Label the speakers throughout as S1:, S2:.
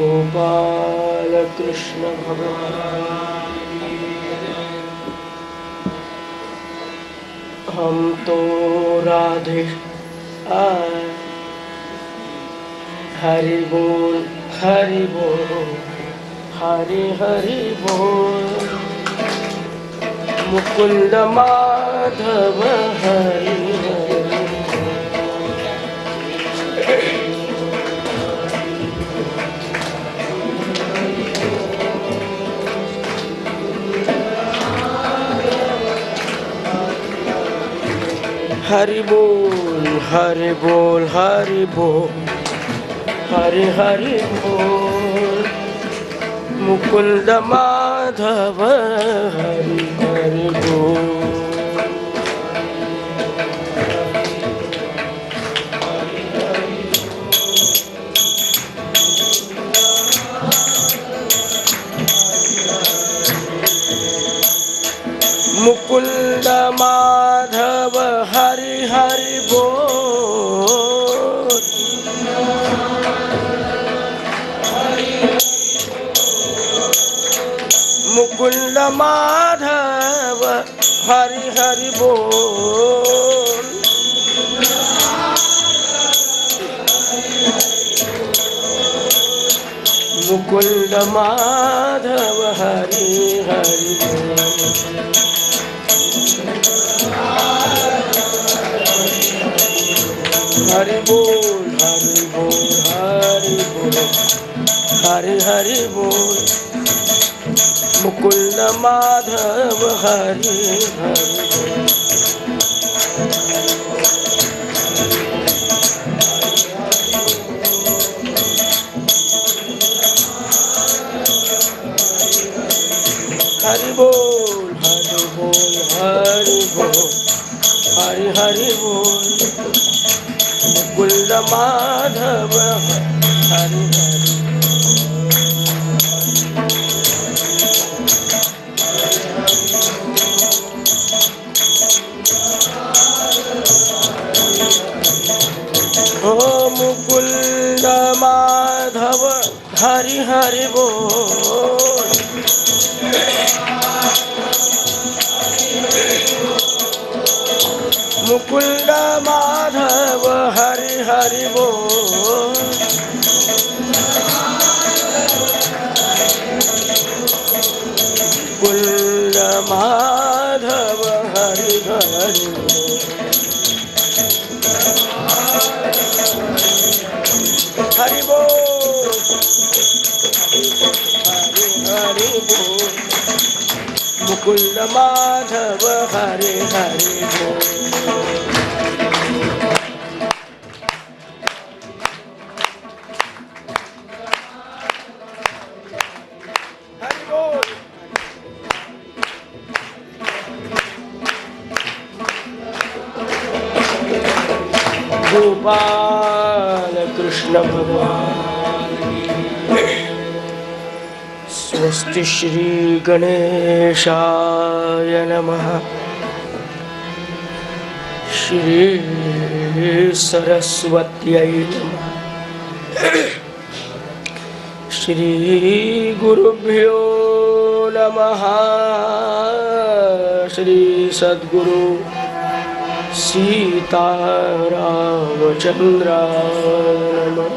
S1: गोपाल कृष्ण भगवान, हम तो राधे आए। हरि बोल हरि बोल, हरि हरि बोल। मुकुंद माधव हरि हरि। हरि बोल हरि बोल, हरि बोल, हरि हरि बोल। मुकुंद माधव हरि हरि बोल। मुकुंद माधव हरि हरि बोल। मुकुंद माधव हरि हरि बोल। मुकुंद माधव हरि हरि बोल। हरि बोल हरि बोल, हरि बोल, हरि हरि बोल। मुकुंद माधव हरि हरि बोल। हरि बोल हरि बोल, हरि बोल, हरि हरि बोल। मुकुंद माधव हरि हरि। ओ मुकुंद माधव हरि हरि बोल। मुकुंद माधव हरि हरि बोल। मुकुंद माधव हरि हरि बोल। हरि बोल हरि हरि बोल। मुकुंद माधव हरि हरि बोल। हरि बोल। गोपाल कृष्ण भगवान। स्वस्ति श्री गणेशाय नमः। श्री सरस्वत्यै नमः। श्री गुरुभ्यो नमः। श्री सद्गुरु सीतारामचंद्राय नमः।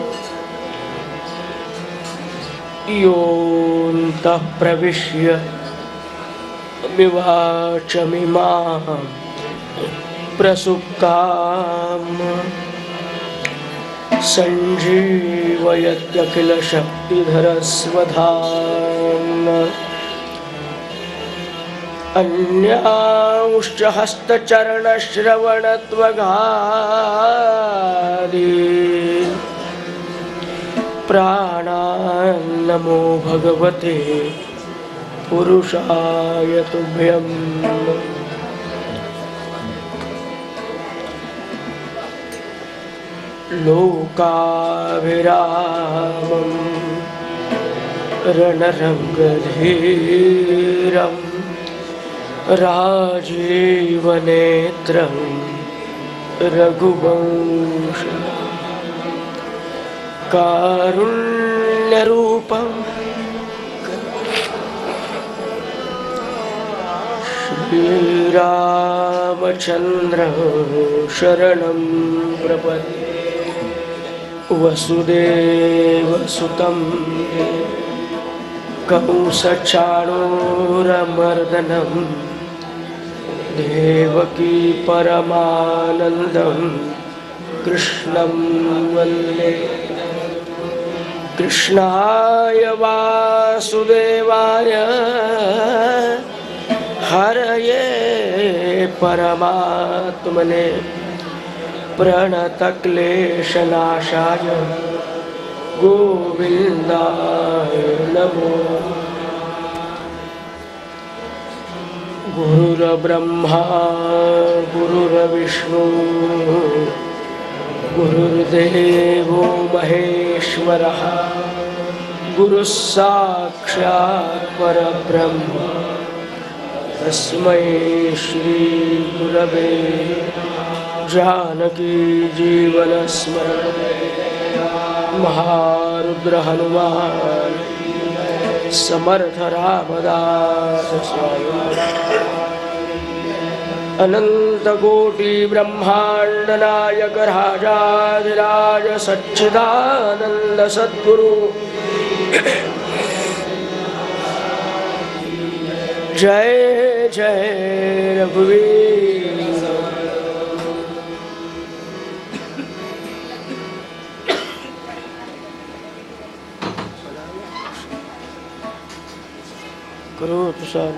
S1: योऽन्तः प्रविश्य विवाचमिमां प्रसुप्तां सञ्जीवयत्यखिलशक्तिधरस्वधाम्ना। अन्यांश्च हस्तचरणश्रवणत्वगादीन् प्राणान्नमो भगवते पुरुषाय तुभ्यम्। लोकाभिरामं रणरङ्गधीरं राजीवनेत्रं रघुवंश कारुण्यरूपं श्रीरामचन्द्र शरणं प्रपद्ये वसुदेवसुतं कंसचाणूरमर्दनं देवकी परमानन्दं कृष्णं वन्दे कृष्णाय वासुदेवाय हरये परमात्मने प्रणतक्लेशनाशाय गोविन्दाय नमो। गुरुर्ब्रह्मा गुरुर्विष्णु गुरुर्देवो महेश्वरः गुरुः साक्षात् परब्रह्म तस्मै श्री गुरवे जानकी जीवन स्मरण महारुद्र हनुमान समर्थ रामदास स्वामी अनंत कोटि ब्रह्मांड नायक राजाधिराज सच्चिदानंद सद्गुरु जय जय रघुवीर। करो तुषार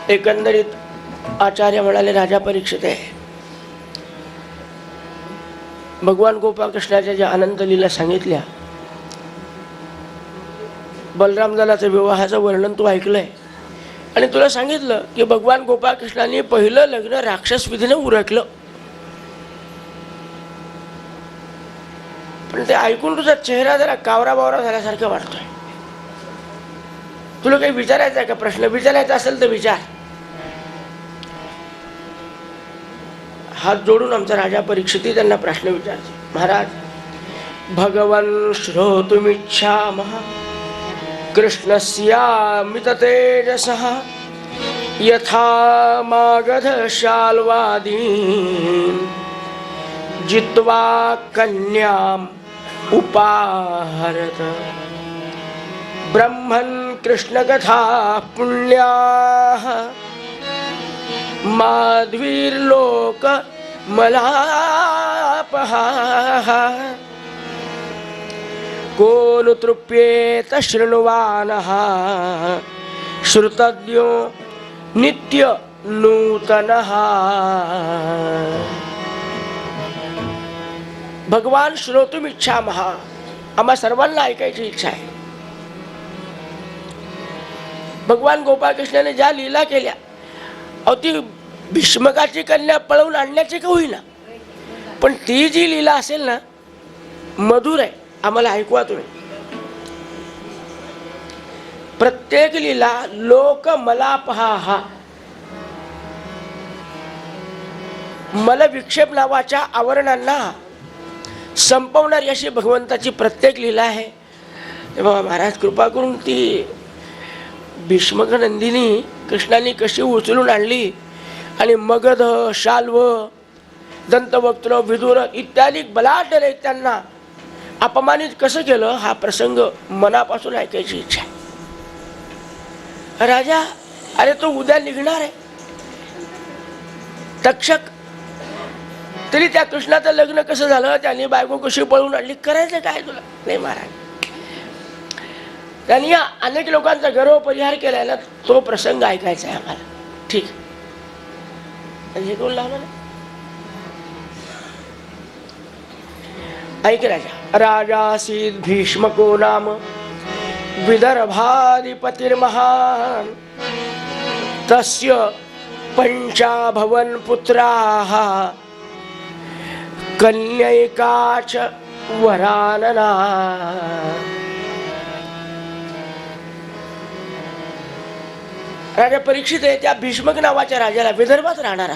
S1: एकंदरीत आचार्य म्हणाले, राजा परीक्षित आहे, भगवान गोपाळकृष्णाच्या ज्या अनंत लीला सांगितल्या, बलराम दलाच्या विवाहाचं वर्णन तू ऐकलंय आणि तुला सांगितलं की भगवान गोपाळकृष्णांनी पहिलं लग्न राक्षस विधीने उरकलं, पण ते ऐकून तुझा चेहरा जरा कावरा बावरा झाल्यासारखं वाटतोय. तुला काही विचारायचं आहे का? प्रश्न विचारायचा असेल तर विचार. हात जोडून आमचा राजा परीक्षित त्यांना प्रश्न विचारते. महाराज, भगवन् श्रोतुमिच्छामः कृष्णस्यामित तेजसः यथा मागध शाल्वादीन् जित्वा कन्याम् उपाहरत ब्रह्मन् कृष्णकथा पुण्याः माध्वीर्लोक मलापहाः को नु तृप्येत शृण्वानः श्रुतद्यो नित्य नूतनः. भगवान श्रोतुमिच्छामः, आम्हा सर्वांना ऐकायची इच्छा आहे. भगवान गोपाळकृष्णाने ज्या लीला केल्या, ती भीष्मकाची कन्या पळवून आणण्याची का होईना, पण ती जी लीला असेल ना, मधुर आहे, आम्हाला ऐकवा तुम्ही. प्रत्येक लीला लोक मलापहा, मल विक्षेप नावाच्या आवरणांना संपवणारी अशी भगवंताची प्रत्येक लीला आहे. तेव्हा महाराज कृपा करून ती भीष्मक नंदिनी कृष्णाने कशी उचलून आणली आणि मगध, शाल्व, दंतवक्त्र, विदुर इत्यादी बलाढ्य दैत्यांना अपमानित कसं केलं, हा प्रसंग मनापासून ऐकायची इच्छा आहे. राजा, अरे तो उद्या निघणार आहे तक्षक, तरी त्या कृष्णाचं लग्न कसं झालं, त्याने बायको कशी पळून आणली, करायचं काय तुला? नाही महाराज, त्यांनी अनेक लोकांचा गर्व परिहार केलाय ना, तो प्रसंग ऐकायचा आहे आम्हाला. ठीक, हे कोण लावलं ना? ऐक राजा. राजासीत भीष्मको नाम विदर्भाधिपतिर्महान तस्य पंचाभवन पुत्राः कन्यैकाच वरानना. राजा परीक्षित आहे त्या भीष्मक नावाच्या राजाला, विदर्भात राहणारा,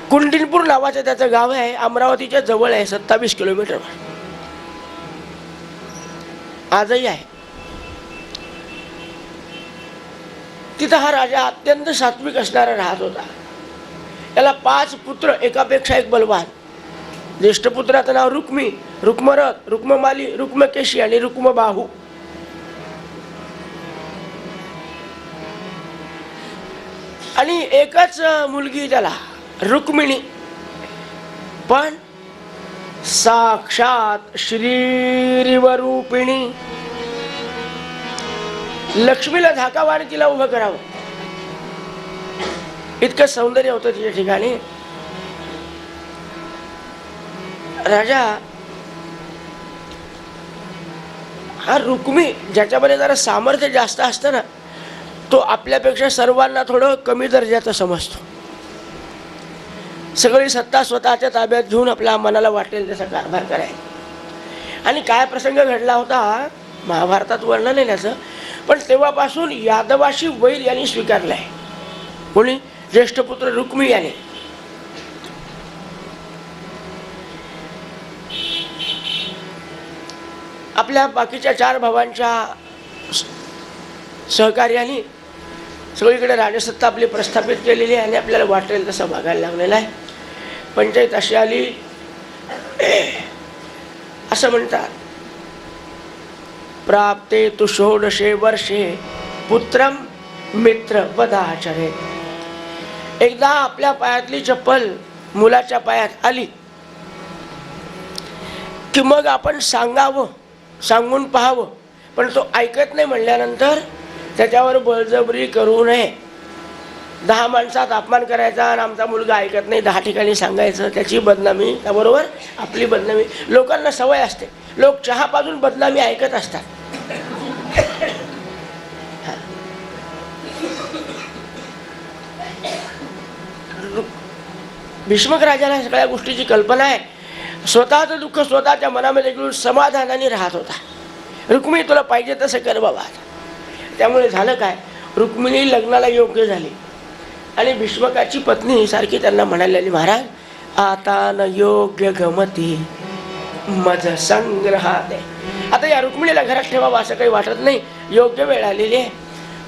S1: कुंडिलपूर नावाचं त्याचं गाव आहे, अमरावतीच्या जवळ आहे, 27 किलोमीटरवर आजही आहे. तिथं हा राजा अत्यंत सात्विक असणारा राहत होता. त्याला 5 पुत्र, एकापेक्षा एक बलवान. ज्येष्ठ पुत्राचं नाव रुक्मी, रुक्मरथ, रुक्ममाली, रुक्मकेशी आणि रुक्मबाहू. आणि एकच मुलगी त्याला, रुक्मिणी, पण साक्षात श्रीरिवरूपिणी. लक्ष्मीला झाकावं आणि तिला उभं करावं इतकं सौंदर्य होतं तिच्या ठिकाणी. राजा हा रुक्मी, ज्याच्यामध्ये जरा सामर्थ्य जास्त असतं ना, तो आपल्यापेक्षा सर्वांना थोडं कमी दर्जाचं समजतो. सगळी सत्ता स्वतःच्या ताब्यात घेऊन आपल्या मनाला वाटेल तसा कारभार करायचा. आणि काय प्रसंग घडला होता महाभारतात वर्णन आहे त्याचं, पण तेव्हापासून यादवाशी वैर यांनी स्वीकारलं आहे. कोणी? ज्येष्ठ पुत्र रुक्मी याने. आपल्या बाकीच्या 4 भावांच्या सहकार्याने सगळीकडे राजसत्ता आपली प्रस्थापित केलेली आहे आणि आपल्याला वाटेल तसं बघायला लागलेला आहे. पंचायत अशी आली असं म्हणतात, प्राप्ते तु 16 वर्षे पुत्रम मित्र वदाचरे. एकदा आपल्या पायातली चप्पल मुलाच्या पायात आली की मग आपण सांगावं, सांगून पाहावं, पण तो ऐकत नाही म्हणल्यानंतर त्याच्यावर बळजबरी करू नये. 10 माणसात अपमान करायचा आणि आमचा मुलगा ऐकत नाही 10 ठिकाणी सांगायचं, त्याची बदनामी, त्याबरोबर आपली बदनामी. लोकांना सवय असते, लोक चहा पाजून बदनामी ऐकत असतात. भीष्मक राजाला सगळ्या गोष्टीची कल्पना आहे. स्वतःचं दुःख स्वतःच्या मनामध्ये घेऊन समाधानाने राहत होता. रुक्मिणी तुला पाहिजे तसं कर बाबा. त्यामुळे झालं काय, रुक्मिणी लग्नाला योग्य झाली आणि भीष्मकाची पत्नी सारखी त्यांना म्हणायला लागली, महाराज आता न योग्य गमती मज संग्रहात. आता या रुक्मिणीला घरात ठेवावं असं काही वाटत नाही, योग्य वेळ आलेली आहे.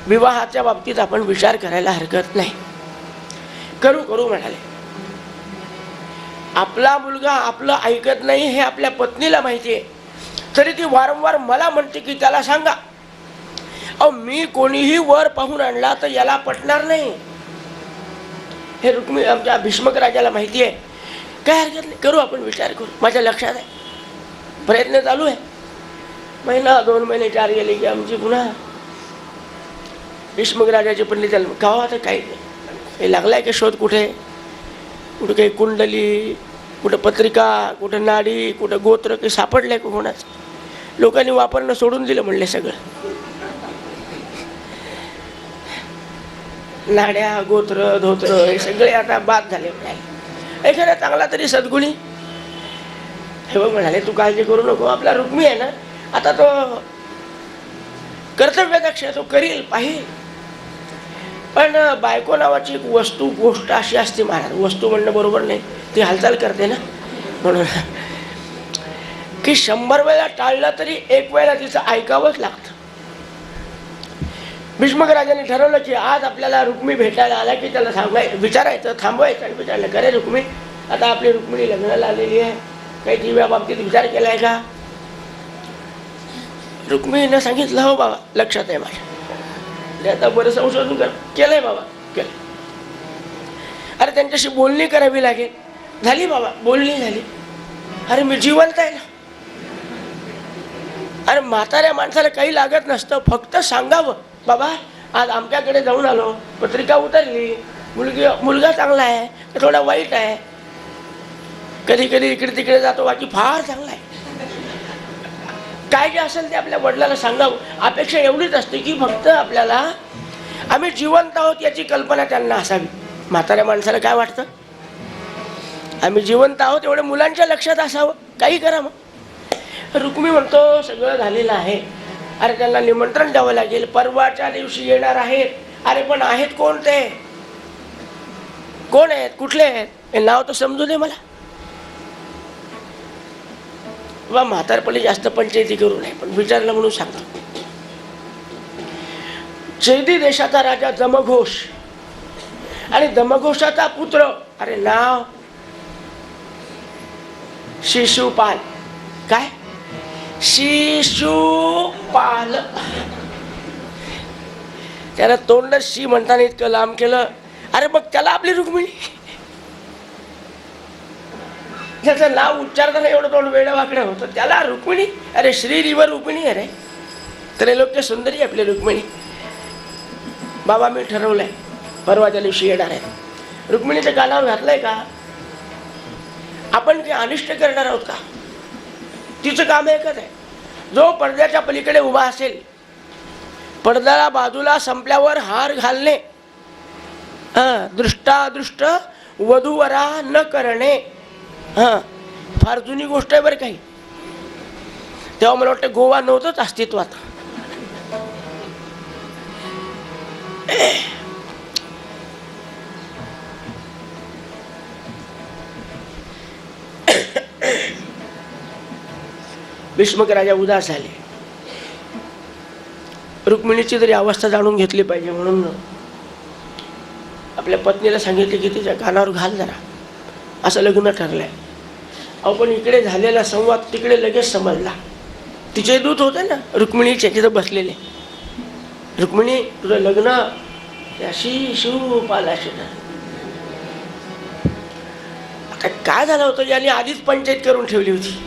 S1: विवाहाच्या बाबतीत आपण विचार करायला हरकत नाही. करू म्हणाले. आपला मुलगा आपलं ऐकत नाही हे आपल्या पत्नीला माहिती आहे, तरी ती वारंवार मला म्हणते की त्याला सांगा. अहो मी कोणीही वर पाहून आणला तर याला पटणार नाही, हे रुक्मिणी आमच्या भीष्मक राजाला माहिती आहे. काय हरकत नाही, करू आपण विचार करू. माझ्या लक्षात आहे, प्रयत्न चालू आहे. महिना 2 महिने 4 गेले की आमची पुन्हा भीष्मक राजाची पत्नी त्याला गावा आता काही नाही, हे लागलाय की शोध, कुठे कुठे काही कुंडली, कुठं पत्रिका, कुठं नाडी, कुठं गोत्र काही सापडलंय का कोणाचं. लोकांनी वापरणं सोडून दिलं म्हणले सगळं. नाड्या, गोत्र, धोत्र हे सगळे आता बाद झाले. एखादा चांगला तरी सद्गुणी हे बघ म्हणाले, तू काळजी करू नको, आपला रुक्मी आहे ना, आता तो कर्तव्यदक्ष, तो करील पाहिल. पण बायको नावाची एक वस्तू, गोष्ट अशी असते महाराज, वस्तू म्हणणं बरोबर नाही, ती हालचाल करते ना, म्हणून की 100 वेळा टाळलं तरी 1 वेळा तिचं ऐकावंच लागतं. भीष्मक राजाने ठरवलं की आज आपल्याला रुक्मी भेटायला आला की त्याला सांगायचं, विचारायचं, थांबवायचं आणि विचारलं, करे रुक्मी, आता आपली रुक्मिणी लग्नाला आलेली आहे, काही ती या बाबतीत विचार केलाय का? रुक्मिणीनं सांगितलं, हो बाबा लक्षात आहे माझ्या, आता बरं संशोधन केलंय बाबा, केलं. अरे त्यांच्याशी बोलणी करावी लागेल. झाली बाबा, बोलणी झाली. अरे मी जिवंत आहे ना. अरे म्हाताऱ्या माणसाला काही लागत नसतं, फक्त सांगावं, बाबा आज आमच्याकडे जाऊन आलो, पत्रिका उतरली, मुलगा चांगला आहे का थोडा वाईट आहे, कधी कधी इकडे तिकडे जातो, बाकी फार चांगला आहे. काय जे असेल ते आपल्या वडिलांना सांगावं. अपेक्षा एवढीच असते की फक्त आपल्याला आम्ही जिवंत आहोत याची कल्पना त्यांना असावी. म्हाताऱ्या माणसाला काय वाटतं, आम्ही जिवंत आहोत एवढं मुलांच्या लक्षात असावं. काही करा मग. रुक्मी म्हणतो सगळं झालेलं आहे, अरे त्यांना निमंत्रण द्यावं लागेल, परवाच्या दिवशी येणार आहेत. अरे पण आहेत कोण ते, कोण आहेत, कुठले आहेत, हे नाव तर समजू दे मला. वा म्हातारपणी जास्त पंचायती करू नये, पण विचारलं म्हणून सांगतो. चैदी देशाचा राजा दमघोष आणि दमघोषाचा पुत्र, अरे नाव शिशुपाल. काय शिशुपाल, त्याला तोंड शी म्हणताना इतकं लांब केलं. अरे मग त्याला आपली रुक्मिणी, ज्याचं नाव उच्चारताना एवढं तोंड वेडं वाकडं होतं, त्याला रुक्मिणी. अरे श्रीरिव रुक्मिणी, अरे त्रैलोक्य सुंदरी आपली रुक्मिणी. बाबा मी ठरवलंय परवाच्या दिवशी येणार आहे. रुक्मिणीच्या कानावर घातलंय का, आपण काही अनिष्ट करणार आहोत का. तिचं काम एकच आहे, जो पडद्याच्या पलीकडे उभा असेल, पडद्याला बाजूला संपल्यावर हार घालणे, दृष्टादृष्ट वधूवरा न करणे. फार जुनी गोष्ट आहे बरं. काही तेव्हा मला वाटतं गोवा नव्हतंच अस्तित्वात. भीष्मक राजा उदास झाले. रुक्मिणीची तरी अवस्था जाणून घेतली पाहिजे म्हणून आपल्या पत्नीला सांगितले की तिच्या कानावर घाल जरा, असं लग्न ठरलंय. अहो पण इकडे झालेला संवाद तिकडे लगेच समजला. तिचे दूत होते ना रुक्मिणीचे, तिथं बसलेले. रुक्मिणी तुझं लग्न याशी शिवपालाशी. आता काय झालं होतं, याने आधीच पंचायत करून ठेवली होती.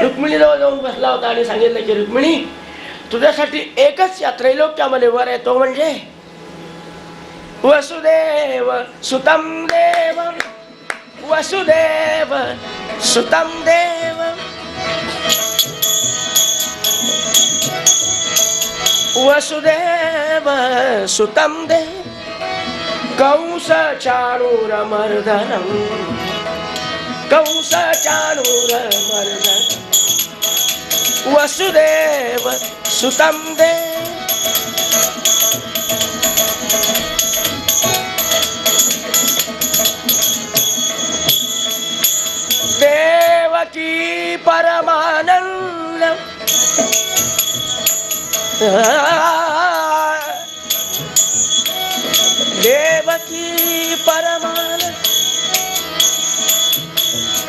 S1: रुक्मिणी जवळ जाऊन बसला होता आणि सांगितलं की रुक्मिणी तुझ्यासाठी एकच या त्रैलोक्यामध्ये वर आहे, तो म्हणजे वसुदेव सुतम देव. वसुदेव सुतम देव. वसुदेव सुतम देव. कंस चाणूरमर्दनम. कंस चाणूरमर्दनम. वसुदेव सुतम देव. देवकी परमानंद. देवकी परमानंद.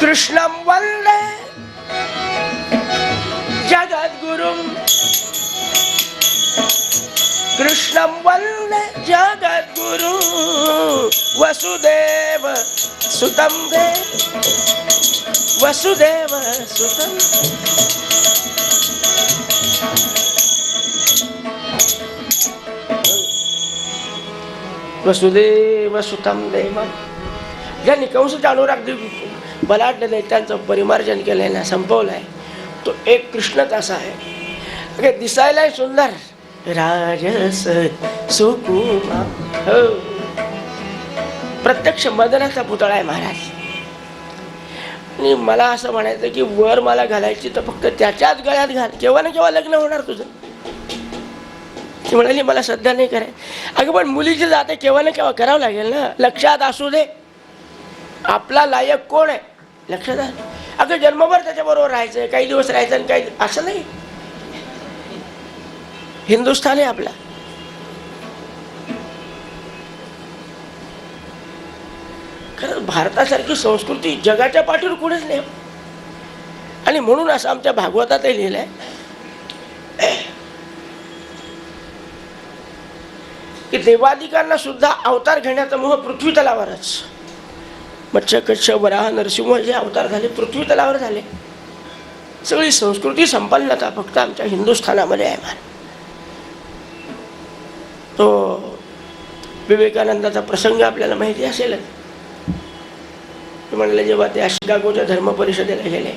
S1: कृष्णं वन्दे जगद्गुरुं. कृष्णं वन्दे जगद्गुरुं. वसुदेव सुतं देव. वसुदेव सुतं. वसुदेव सुतं देव. ज्यांनी कंसाच्या अनुराग बलाढ्य दैत्यांचं परिमार्जन केलंय ना, संपवलंय, तो एक कृष्णच असा आहे. दिसायलाही सुंदर, राजस सुकुमार. हो, प्रत्यक्ष मदनाचा पुतळा आहे महाराज. आणि मला असं म्हणायचं की वर मला घालायची तर फक्त त्याच्याच गळ्यात घाल, केव्हा ना केव्हा लग्न होणार तुझं. ती म्हणाली मला सध्या नाही करायचं. अगं पण मुलीची जाते केव्हा ना केव्हा करावं लागेल ना, लक्षात असू दे आपला लायक कोण आहे, लक्षात आहे. अगं जन्मभर त्याच्याबरोबर राहायचं, काही दिवस राहायचं आणि काही असं नाही. हिंदुस्थान आहे आपला. खरंच भारतासारखी संस्कृती जगाच्या पाठीवर कुठेच नाही. आणि म्हणून असं आमच्या भागवतातही लिहिलंय की देवादिकांना सुद्धा अवतार घेण्याचा मोह पृथ्वी तलावरच. मत्स्य कच्छ वराह नरसिंह जे अवतार झाले पृथ्वी तलावर झाले. सगळी संस्कृती संपन्नता फक्त आमच्या हिंदुस्थानामध्ये आहे. तो विवेकानंदाचा प्रसंग आपल्याला माहिती असेलच. ते म्हणले जेव्हा त्या शिकागोच्या धर्म परिषदेला गेले,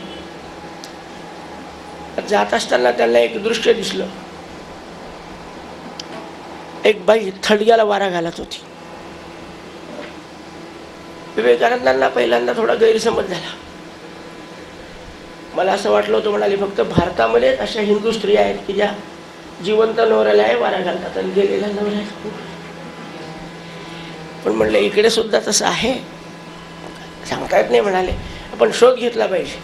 S1: जात असताना त्यांना एक दृश्य दिसलं. एक बाई थडग्याला वारा घालत होती. विवेकानंदांना पहिल्यांदा थोडा गैरसमज झाला. मला असं वाटलं होतं, म्हणाले फक्त भारतामध्येच अशा हिंदू स्त्रिया आहेत की ज्या जिवंत नवऱ्याला वारा घालतात आणि गेलेल्या नवऱ्याला. पण म्हणलं इकडे सुद्धा तसं आहे, सांगता येत नाही. म्हणाले आपण शोध घेतला पाहिजे.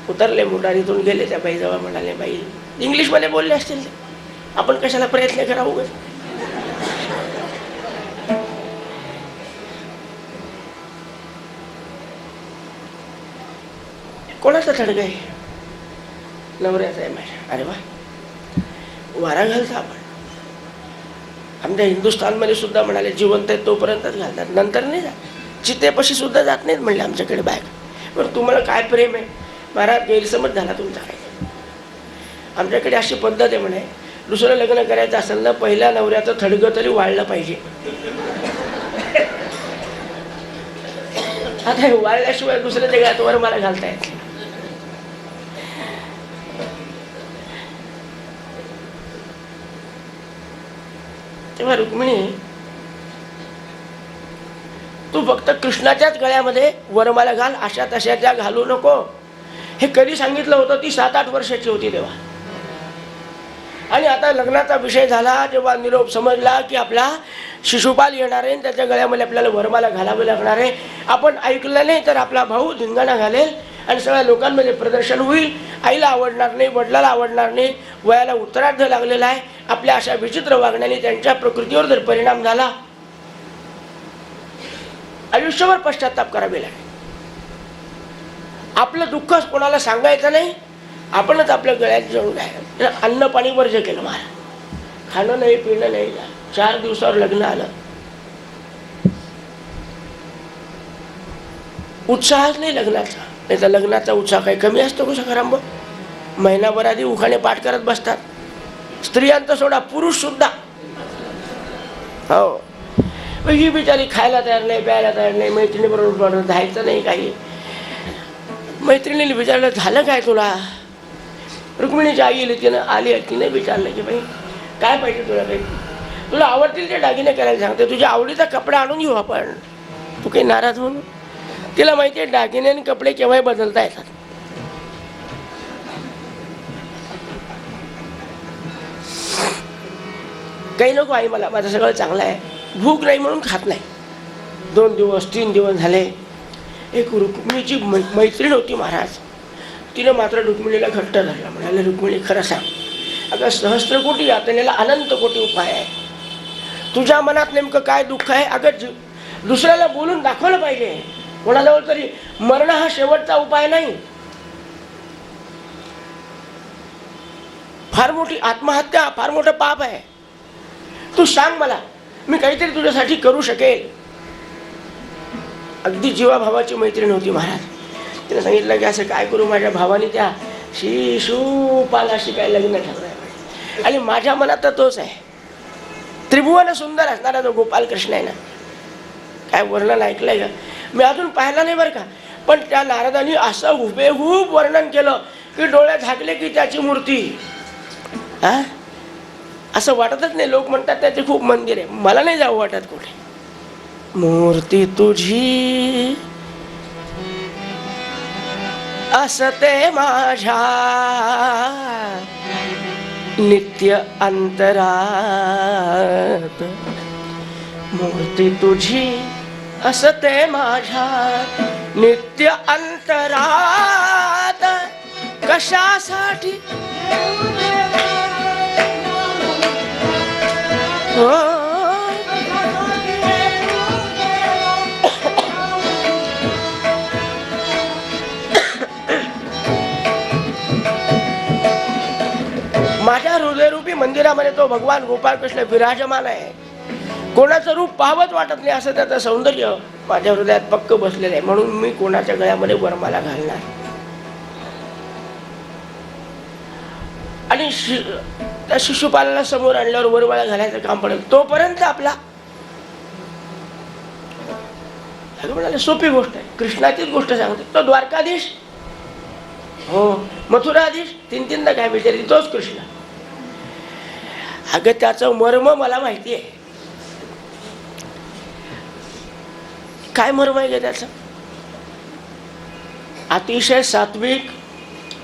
S1: उतरले मोटारीतून, गेले त्या बाईजवळ. म्हणाले बाई, इंग्लिशमध्ये बोलले असतील ते, आपण कशाला प्रयत्न करा उगाच. कोणाचा थडगा आहे? नवऱ्याचा आहे माझ्या. अरे वा, वारा घालता आपण. आमच्या हिंदुस्थानमध्ये सुद्धा म्हणाले जिवंत आहे तोपर्यंतच घालतात, नंतर नाही जात. चितेपाशी सुद्धा जात नाहीत म्हणले आमच्याकडे बायका. पण तुम्हाला काय प्रेम आहे महाराज, गैरसमज झाला तुमचा काय. आमच्याकडे अशी पद्धत आहे म्हणे, दुसरं लग्न करायचं असेल ना, पहिल्या नवऱ्याचं थडगं तरी वाळलं पाहिजे. आता हे वाळल्याशिवाय दुसऱ्या जगात वर मला घालता येत. तेव्हा रुक्मिणी, तू फक्त कृष्णाच्याच गळ्यामध्ये वरमाला घाल, अशा तशाच्या घालू नको. हे कधी सांगितलं होतं? ती 7-8 वर्षाची होती तेव्हा. आणि आता लग्नाचा विषय झाला, जेव्हा निरोप समजला की आपला शिशुपाल येणार आहे, त्याच्या गळ्यामध्ये आपल्याला वरमाला घालावे लागणार आहे. आपण ऐकलं नाही तर आपला भाऊ धिंगाणा घालेल आणि सगळ्या लोकांमध्ये प्रदर्शन होईल. आईला आवडणार नाही, वडिलाला आवडणार नाही. वयाला उत्तरार्ध लागलेला आहे. आपल्या अशा विचित्र वागण्याने त्यांच्या प्रकृतीवर जर परिणाम झाला, आयुष्यभर पश्चाताप करावे लागेल. आपलं दुःख कोणाला सांगायचं नाही, आपणच आपल्या गळ्यात जळून घ्यायला. अन्न पाणी वर्ज केलं मला, खाणं नाही पिणं नाही. 4 दिवसावर लग्न आलं. उत्साहच नाही लग्नाचा. नाही तर लग्नाचा उत्साह काही कमी असतो का सखाराम? महिनाभर आधी उखाणे पाठ करत बसतात. स्त्रियांचा सोडा, पुरुष सुद्धा. हो, ही बिचारी खायला तयार नाही, प्यायला तयार नाही, मैत्रिणीबरोबर जायचं नाही. काही मैत्रिणीने विचारलं झालं काय तुला? रुक्मिणीच्या आई तिनं आली, तिने विचारलं की बाई काय पाहिजे तुला? काही तुला आवडतील ते दागिने करायला सांगते, तुझ्या आवडीचा कपडा आणून घेऊ आपण. तू काही नाराज होऊन. तिला माहिती आहे दागिने आणि कपडे केव्हाही बदलता येतात. काही नको आई, मला माझं सगळं चांगलं आहे. भूक नाही म्हणून खात नाही. 2 दिवस 3 दिवस झाले. एक रुक्मिणीची मैत्रीण होती महाराज, तिने मात्र रुक्मिणीला घट्ट धरला. म्हणाले रुक्मिणी खरं सांग, अगं सहस्त्रकोटी यातनेला अनंत कोटी उपाय आहे. तुझ्या मनात नेमकं काय दुःख आहे? अगं दुसऱ्याला बोलून दाखवलं पाहिजे. कोणाजवळ तरी मरण हा शेवटचा उपाय नाही. फार मोठी आत्महत्या, फार मोठं पाप आहे. तू सांग मला, मी काहीतरी तुझ्यासाठी करू शकेल. अगदी जीवाभावाची मैत्रीण होती महाराज. तिने सांगितलं की असं काय करू, माझ्या भावाने त्या शिशुपालाशी काय लग्न ठरवलंय आणि माझ्या मनात तर तोच आहे. त्रिभुवन सुंदर असणारा जो गोपाल कृष्ण आहे ना, काय वर्णन ऐकलंय का? मी अजून पाहिलं नाही बरं का, पण त्या नारदांनी असं हुबेहूब वर्णन केलं की डोळे झाकले की त्याची मूर्ती. हा, असं वाटतच नाही. लोक म्हणतात त्याचे खूप मंदिर आहे, मला नाही जावं वाटत कुठे. मूर्ती तुझी असते माझ्या नित्य अंतरात. मूर्ती तुझी असते माझ्या नित्य अंतरात. कशासाठी हो माझ्या हृदयरूपी मंदिरामध्ये तो भगवान गोपाळ कृष्ण विराजमान आहे. कोणाचं रूप पाहवत वाटत नाही असं त्याचं सौंदर्य माझ्या हृदयात पक्क बसलेलं आहे. म्हणून मी कोणाच्या गळ्यामध्ये वरमाला घालणार. आणि त्या शिशुपालाला समोर आणल्यावर वरवाळा घालायचं काम पडेल तोपर्यंत आपला म्हणाले सोपी गोष्ट आहे. कृष्णाचीच गोष्ट सांगते. तो द्वारकाधीश, हो मथुराधीश, तीनदा काय विचारली तोच कृष्ण. अगं त्याचं मर्म मला माहिती आहे. काय मर्म आहे त्याचं? अतिशय सात्विक,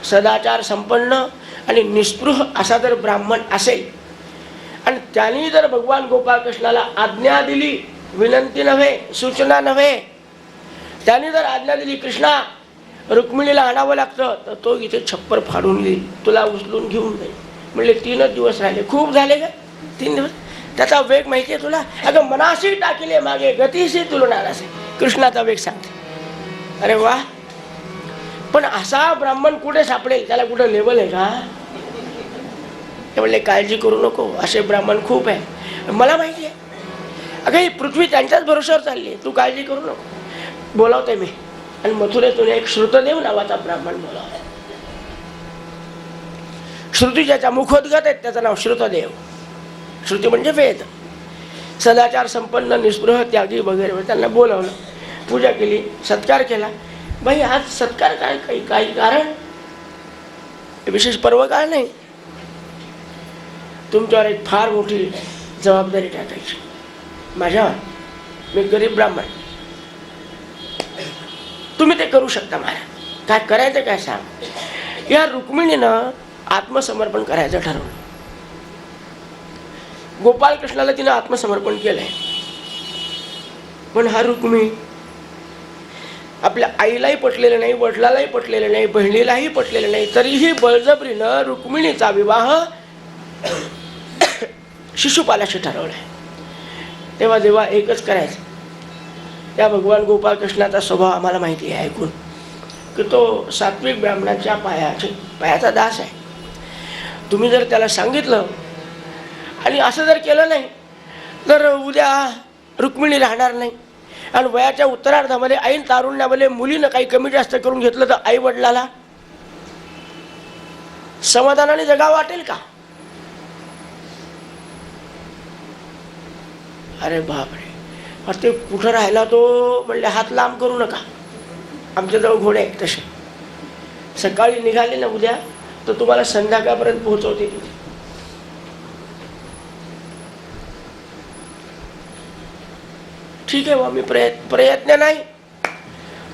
S1: सदाचार संपन्न आणि निस्पृह असा जर ब्राह्मण असेल आणि त्यांनी जर भगवान गोपाळकृष्णाला आज्ञा दिली, विनंती नव्हे, सूचना नव्हे, त्यांनी जर आज्ञा दिली कृष्णा रुक्मिणीला आणावं लागतं, तर तो इथे छप्पर फाडून येईल, तुला उचलून घेऊन जाईल. म्हणले 3च दिवस राहिले. खूप झाले का 3 दिवस? त्याचा वेग माहिती आहे तुला? अगं मनाशी टाकले मागे गतीशी तुलना नसे. कृष्णाचा वेग सांगते. अरे वा. पण असा ब्राह्मण कुठे सापडेल? त्याला कुठं लेवल आहे का? ते म्हणले काळजी करू नको, असे ब्राह्मण खूप आहे, मला माहिती आहे. अगं ही पृथ्वी त्यांच्याच भरोश्यावर चालली आहे, तू काळजी करू नको. बोलावते मी. आणि मथुरेतून एक श्रुतदेव नावाचा ब्राह्मण बोलावला. श्रुती ज्याच्या मुखोद्गत आहेत त्याचं नाव श्रुतदेव. श्रुती म्हणजे वेद. सदाचार संपन्न, निस्पृह, त्यागी वगैरे. त्यांना बोलावलं, पूजा केली, सत्कार केला. बाई आज सत्कार काय, काही कारण? विशेष पर्व काय नाही. तुमच्यावर एक फार मोठी जबाबदारी टाकायची माझ्यावर. मी गरीब ब्राह्मण, तुम्ही ते करू शकता महाराज. काय करायचं काय सांग. या रुक्मिणीनं आत्मसमर्पण करायचं ठरवलं. गोपालकृष्णाला तिनं आत्मसमर्पण केलंय. पण हा रुक्मिणी आपल्या आईलाही पटलेलं नाही, वडिलालाही पटलेलं नाही, बहिणीलाही पटलेलं नाही, तरीही बळजबरीनं रुक्मिणीचा विवाह शिशुपालाशी ठरवलाय. तेव्हा देवा एकच करायचं. त्या भगवान गोपाळकृष्णाचा स्वभाव आम्हाला माहिती आहे ऐकून, की तो सात्विक ब्राह्मणाच्या पायाचा दास आहे. तुम्ही जर त्याला सांगितलं आणि असं जर केलं नाही तर उद्या रुक्मिणी राहणार नाही. आणि वयाच्या उत्तरार्धामध्ये ऐन तारुण्यामध्ये मुलीनं काही कमी जास्त करून घेतलं तर आई वडिलाला समाधानाने जगावं वाटेल का? अरे बापरे. ते कुठं राहिला तो? म्हणले हात लांब करू नका, आमच्याजवळ घोडे आहेत तसे. सकाळी निघाले ना उद्या तर तुम्हाला संध्याकाळपर्यंत पोहोचवते तिथे. ठीक आहे बा, मी प्रयत्न नाही.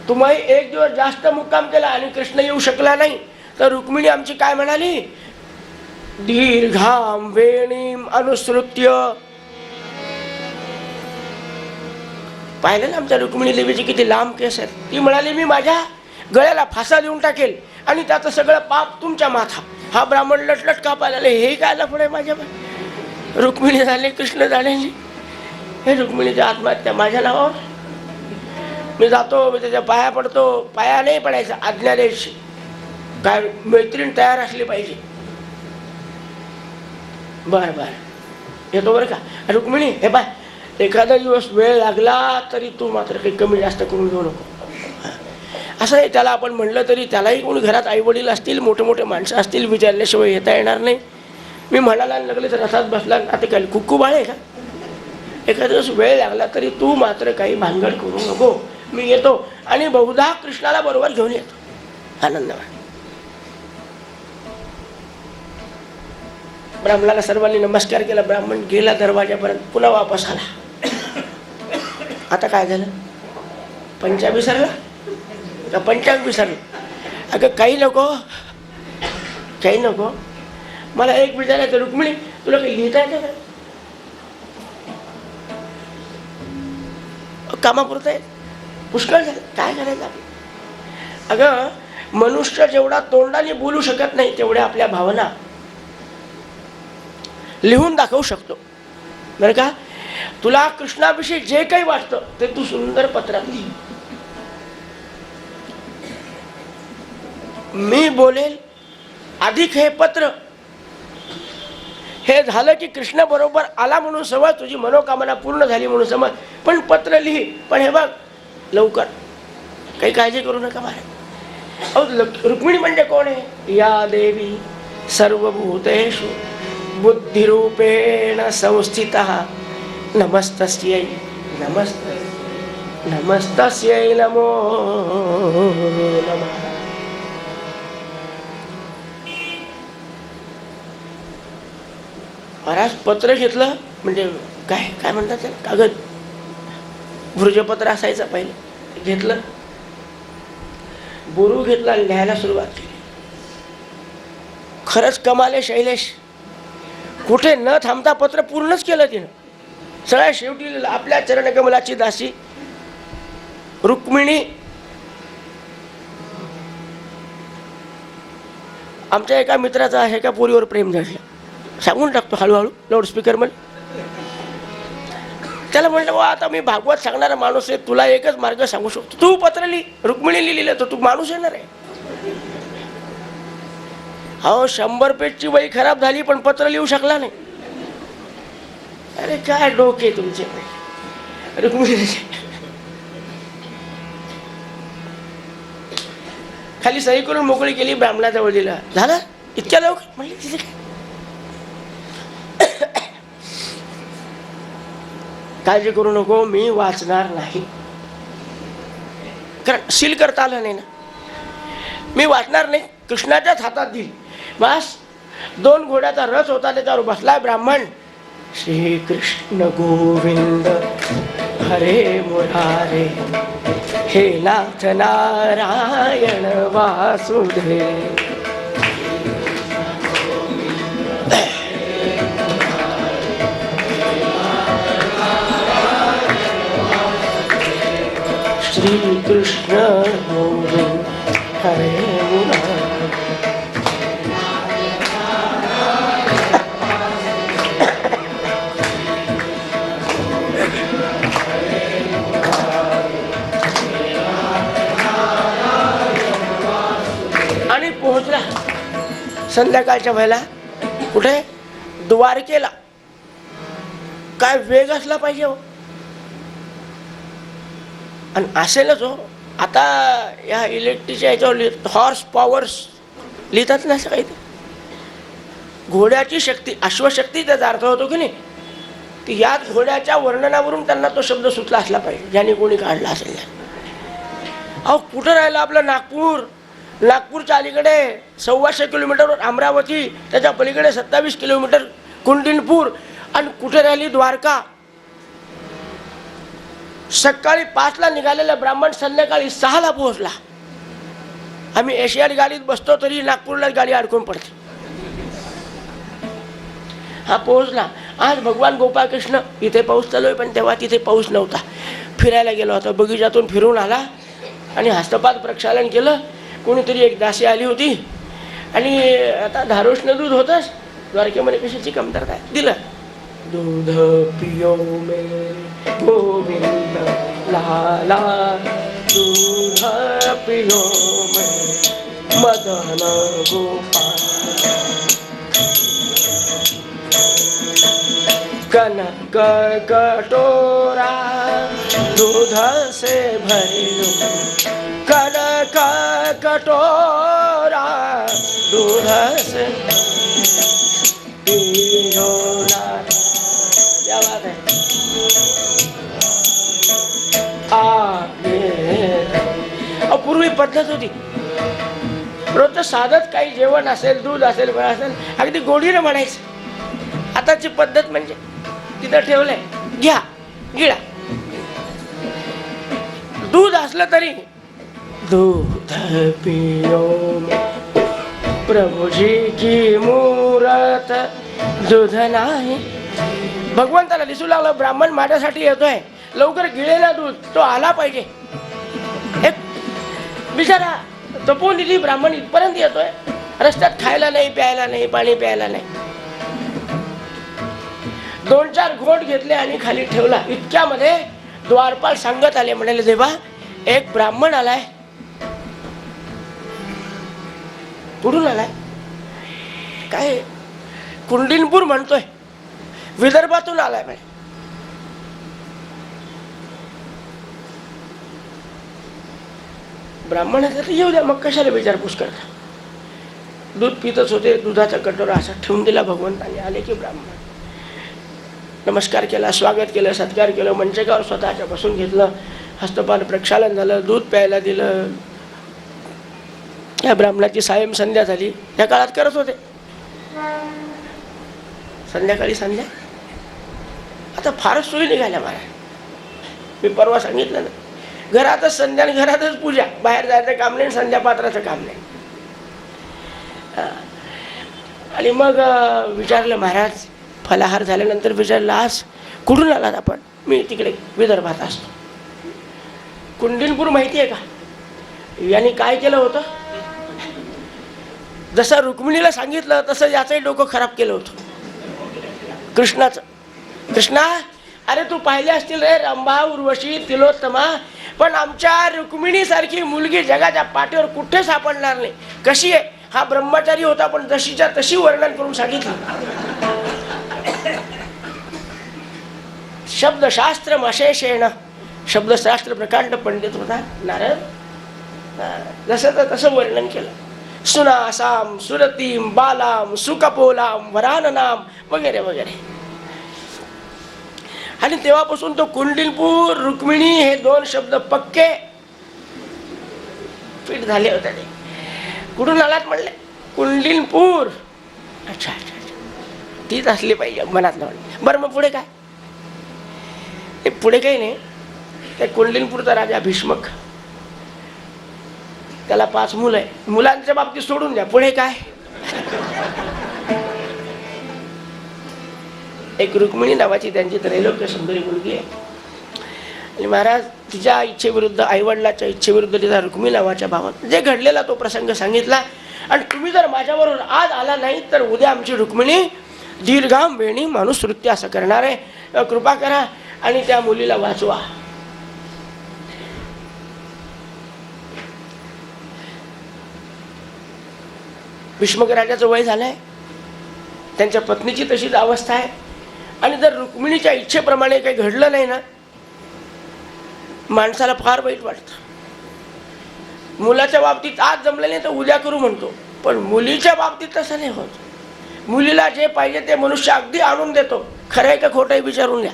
S1: तुम्ही 1 दिवस जास्त मुक्काम केला आणि कृष्ण येऊ शकला नाही तर रुक्मिणी आमची काय म्हणाली? दीर्घाम वेणीम अनुसृत्य. पाहिलं ना आमच्या रुक्मिणी देवीची किती लांब केस आहेत. ती म्हणाली मी माझ्या गळ्याला फासा देऊन टाकेल आणि त्याचं सगळं पाप तुमच्या माथा. हा ब्राह्मण लटलट कापायला लागले. हे काय लफडे माझ्या? रुक्मिणी झाले, कृष्ण झालेली. हे रुक्मिणीच्या आत्महत्या माझ्या नावावर. मी जातो, मी त्याच्या पाया पडतो. पाया नाही पडायचा, आज्ञा द्यायची. काय मैत्रीण तयार असली पाहिजे. बर बर येतो बरं का. रुक्मिणी हे बाय, एखादा दिवस वेळ लागला तरी तू मात्र काही कमी जास्त करून घेऊ नको. असं आहे. त्याला आपण म्हणलं तरी त्यालाही कोणी घरात आई वडील असतील, मोठे मोठे माणसं असतील, विचारल्याशिवाय येता येणार नाही. मी म्हणायला लागले तर रथात बसला. आता काय कुक्कू बाळ आहे का? एखादा दिवस वेळ लागला तरी तू मात्र काही भानगड करू नको. मी येतो आणि बहुधा कृष्णाला बरोबर घेऊन येतो. आनंदवान. ब्राह्मणाला सर्वांनी नमस्कार केला. ब्राह्मण गेला दरवाजापर्यंत, पुन्हा वापस आला. आता काय झालं? पंचांग विसरला का पंचांग विसरलं? अगं काही नको. मला एक विचारायचं, रुक्मिणी तुला काही लिहिता येतं का? कामापुरतं आहे, पुष्कळ झालं, काय करायचं? अगं मनुष्य जेवढा तोंडाने बोलू शकत नाही तेवढ्या आपल्या भावना लिहून दाखवू शकतो. बरं का? तुला कृष्णाविषयी जे काही वाटतं ते तू सुंदर पत्रात लिही. मी बोलेल अधिक हे पत्र. हे झालं की कृष्ण बरोबर आला म्हणून समज, तुझी मनोकामना पूर्ण झाली म्हणून समज. पण पत्र लिही. पण हे बघ लवकर, काही काळजी करू नका महाराज. रुक्मिणी म्हणजे कोण आहे? या देवी सर्वभूतेषु बुद्धिरूपेण संस्थितः नमस्तस्यै नमस्तस्यै नमो नमः. महाराज पत्र घेतलं म्हणजे काय काय म्हणतात त्याला, कागद भृजपत्र असायचं पहिले, घेतलं बोरू घेतला, लिहायला सुरुवात केली. खरंच कमाल आहे शैलेश, कुठे न थांबता पत्र पूर्णच केलं तिनं. सगळ्या शेवटी लिहिलं, आपल्या चरणकमलाची दासी रुक्मिणी. आमच्या एका मित्राचा एका पोरीवर प्रेम झालं, सांगून टाकतो हळूहळू लाऊडस्पीकर मध्ये. त्याला म्हटलं वा आता मी भागवत सांगणारा माणूस आहे, तुला एकच मार्ग सांगू शकतो, तू पत्र लिही. रुक्मिणी लिहिलं तर तू माणूस येणार आहे. हो 100 पेजची वही खराब झाली पण पत्र लिहू शकला नाही. अरे काय डोके तुमचे. रुक्मिणी खाली सही करून मोकळी केली, ब्राह्मणाजवळ दिला. झालं इतक्या लवकर? म्हणले तिथे काय काळजी करू नको, मी वाचणार नाही. कारण सील करता आलं नाही ना, मी वाचणार नाही, कृष्णाच्याच हातात दिली. बस 2 घोड्याचा रथ होता, त्याच्यावर बसलाय ब्राह्मण. श्री कृष्ण गोविंद हरे मुरारे, हे नाथ नारायण वासुदेव. श्री कृष्ण गोविंद हरे मुरारे. आणि पोहोचला संध्याकाळच्या वेळेला कुठे? द्वारकेला. काय वेग असला पाहिजे हो. आणि असेलच हो. आता या इलेक्ट्रिकच्या याच्यावर हॉर्स पॉवर्स लिहितात ना असं काही. घोड्याची शक्ती, अश्वशक्ती त्याचा अर्थ होतो की नाही, ती याच घोड्याच्या वर्णनावरून त्यांना तो शब्द सुचला असला पाहिजे, ज्याने कोणी काढला असेल. अहो कुठं राहिलं आपलं नागपूर? नागपूरच्या अलीकडे 125 किलोमीटरवर अमरावती, त्याच्या पलीकडे 27 किलोमीटर कुंडलिनपूर. आणि कुठे राहिली द्वारका? सकाळी 5ला निघालेला ब्राह्मण संध्याकाळी 6ला पोहोचला. आम्ही एशियाड गाडीत बसतो तरी नागपूरला गाडी अडकून पडते. हा पोहोचला. आज भगवान गोपाळकृष्ण इथे पाऊस चालू आहे, पण तेव्हा तिथे पाऊस नव्हता. फिरायला गेलो होता, बगीचातून फिरून आला आणि हस्तपाद प्रक्षालन केलं. कोणीतरी एक दासी आली होती आणि आता धारोष्ण दूध होतंच, द्वारकेमध्ये कशाची कमतरता आहे, दिलं. दूध पियो मेरे गोविंद लाला, दूध पियो मेरे मदन गोपाल. कनक कटोरा दूध से भरियो, कनक कटोरा दूध से पियो ना. क्या बात है. पूर्वी पद्धत होती, रोजचं साधच काही जेवण असेल, दूध असेल, फळ असेल, अगदी गोडीनं म्हणायचं. आताची पद्धत म्हणजे तिथं ठेवलंय, घ्या गिळा. दूध असलं तरी दूध पियो प्रभुजी की मूरत दूध नाही. भगवंताला दिसू लागलं ब्राह्मण माझ्यासाठी येतोय, लवकर गिळेला दूध, तो आला पाहिजे. एक बिचारा तपोनिधी ब्राह्मण इथपर्यंत येतोय, रस्त्यात खायला नाही, प्यायला नाही, पाणी प्यायला नाही. 2-4 घोट घेतले आणि खाली ठेवला. इतक्यामध्ये द्वारपाल सांगत आले, म्हणाले देवा एक ब्राह्मण आलाय. कुठून आलाय? काय कुंडलिनपूर म्हणतोय, विदर्भातून आलाय. म्हणे ब्राह्मण येऊ द्या, मग कशाला विचारपूस करता. दूध पितच होते. दुधाचा कटोरा असा ठेवून दिला भगवंताने. आले की ब्राह्मण नमस्कार केला, स्वागत केलं, सत्कार केलं, मंचकावर स्वतःच्या बसून घेतलं, हस्तपान प्रक्षालन झालं, दूध प्यायला दिलं. या ब्राह्मणाची सायं संध्या झाली. त्या काळात करत होते संध्याकाळी संध्या. आता फारच सोयी निघाल्या महाराज. मी परवा सांगितलं ना, घरातच संध्या आणि घरातच पूजा, बाहेर जायचं काम नाही, संध्या पात्राचं काम नाही. आणि मग विचारलं महाराज, फलाहार झाल्यानंतर विचारलं, आज कुठून आलात आपण? मी तिकडे विदर्भात असतो. कुंडलिनपूर माहिती आहे का? यांनी काय केलं होतं, जसं रुक्मिणीला सांगितलं तसं याचंही डोकं खराब केलं होतं कृष्णाचं. कृष्णा, अरे तू पाहिले असतील रे रंभा, उर्वशी, तिलोत्तमा, पण आमच्या रुक्मिणीसारखी मुलगी जगाच्या पाठीवर कुठे सापडणार नाही. कशी आहे? हा ब्रह्मचारी होता पण जशीच्या तशी वर्णन करून सांगितलं. शब्दशास्त्र अशेषेण, शब्दशास्त्र प्रकांड पंडित होता नारद. जसं तर तसं वर्णन केलं. सुनासाम, सुरतीम, बालाम, सुकपोलाम, वराननाम वगैरे वगैरे. आणि तेव्हापासून तो कुंडलिनपूर, रुक्मिणी हे दोन शब्द पक्के फिट झाले होते. कुठून आलात म्हणले? कुंडलिनपूर. अच्छा अच्छा अच्छा, तीच असली पाहिजे मनात म्हणले. बरं मग पुढे काय? ते पुढे काही नाही. त्या कुंडलिनपूरचा राजा भीष्मक, त्याला 5 मुलं आहे. मुलांच्या बाबतीत सोडून द्या, पुढे काय? एक रुक्मिणी नावाची त्यांची त्रैलोक्य सुंदरी मुलगी आहे. आणि महाराज तिच्या इच्छेविरुद्ध, आईवडिलाच्या इच्छेविरुद्ध तिचा रुक्मिणी नावाच्या भावात जे घडलेला तो प्रसंग सांगितला. आणि तुम्ही जर माझ्याबरोबर आज आला नाही तर उद्या आमची रुक्मिणी दीर्घाम वेणी मनुस्मृती असं करणार आहे. कृपा करा आणि त्या मुलीला वाचवा. भीष्मक राजाचं वय झालंय, त्यांच्या पत्नीची तशीच अवस्था आहे. आणि जर रुक्मिणीच्या इच्छेप्रमाणे काही घडलं नाही ना, माणसाला फार वाईट वाटतं. मुलाच्या बाबतीत आज जमलं नाही तर उद्या करू म्हणतो, पण मुलीच्या बाबतीत तसं नाही होत. मुलीला जे पाहिजे ते मनुष्य अगदी आणून देतो. खरं आहे का खोटं आहे विचारून द्या.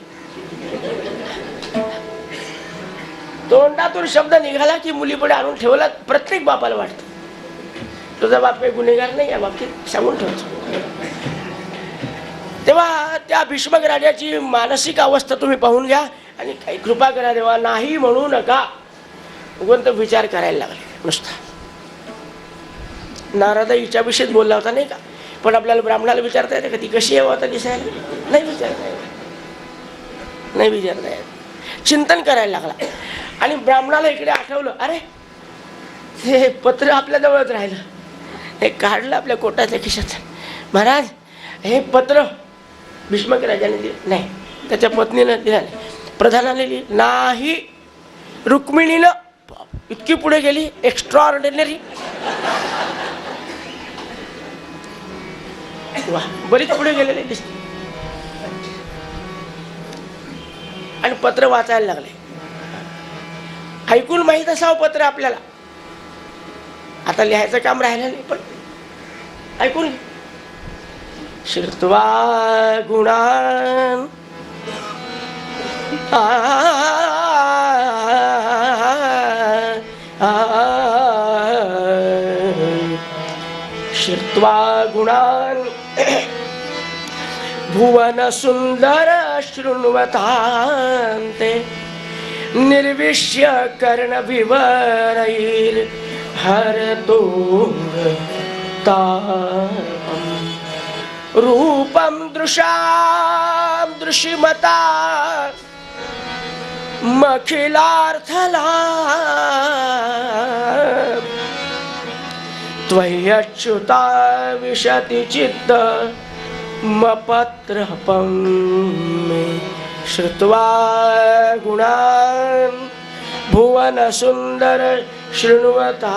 S1: तोंडातून शब्द निघाला की मुलीपुढे आणून ठेवला. प्रत्येक बापाला वाटतं तुझा बाप काही गुन्हेगार नाही या बाबतीत सांगून ठेवायचं. तेव्हा त्या भीष्मक राजाची मानसिक अवस्था तुम्ही पाहून घ्या आणि काही कृपा करा देवा, नाही म्हणू नका. उगवंत विचार करायला लागले नुसता. नारद हिच्याविषयीच बोलला होता नाही का, पण आपल्याला ब्राह्मणाला विचारता येते का ती कशी आहे आता दिसायला? नाही विचारता येत, नाही विचारता येत. चिंतन करायला लागला. आणि ब्राह्मणाला इकडे आठवलं, अरे हे पत्र आपल्या जवळच राहिलं. हे काढलं आपल्या कोटाच्या खिशात. महाराज हे पत्र भीष्मक राजाने दिले नाही, त्याच्या पत्नीनं दिलं नाही, प्रधानाने लिहिलं नाही. रुक्मिणीनं इतकी पुढे गेली, एक्स्ट्रा ऑर्डिनरी. वा, बरीच पुढे गेलेली दिसते. आणि पत्र वाचायला लागले. ऐकून माहीत असावं पत्र आपल्याला, आता लिहायचं काम राहिलं नाही, पण ऐकून. श्रुत्वा गुणान् श्रुत्वा गुणान् भुवन सुंदर शृण्वतान्ते निर्विश्य कर्ण विवरैर् हरतो रूपम दृशां दृशिमता मखिलार्थला त्वय्यच्युता विशति चित्त मपत्रपं मे श्रुत्वा गुणान् भुवन सुंदर शृण्वता.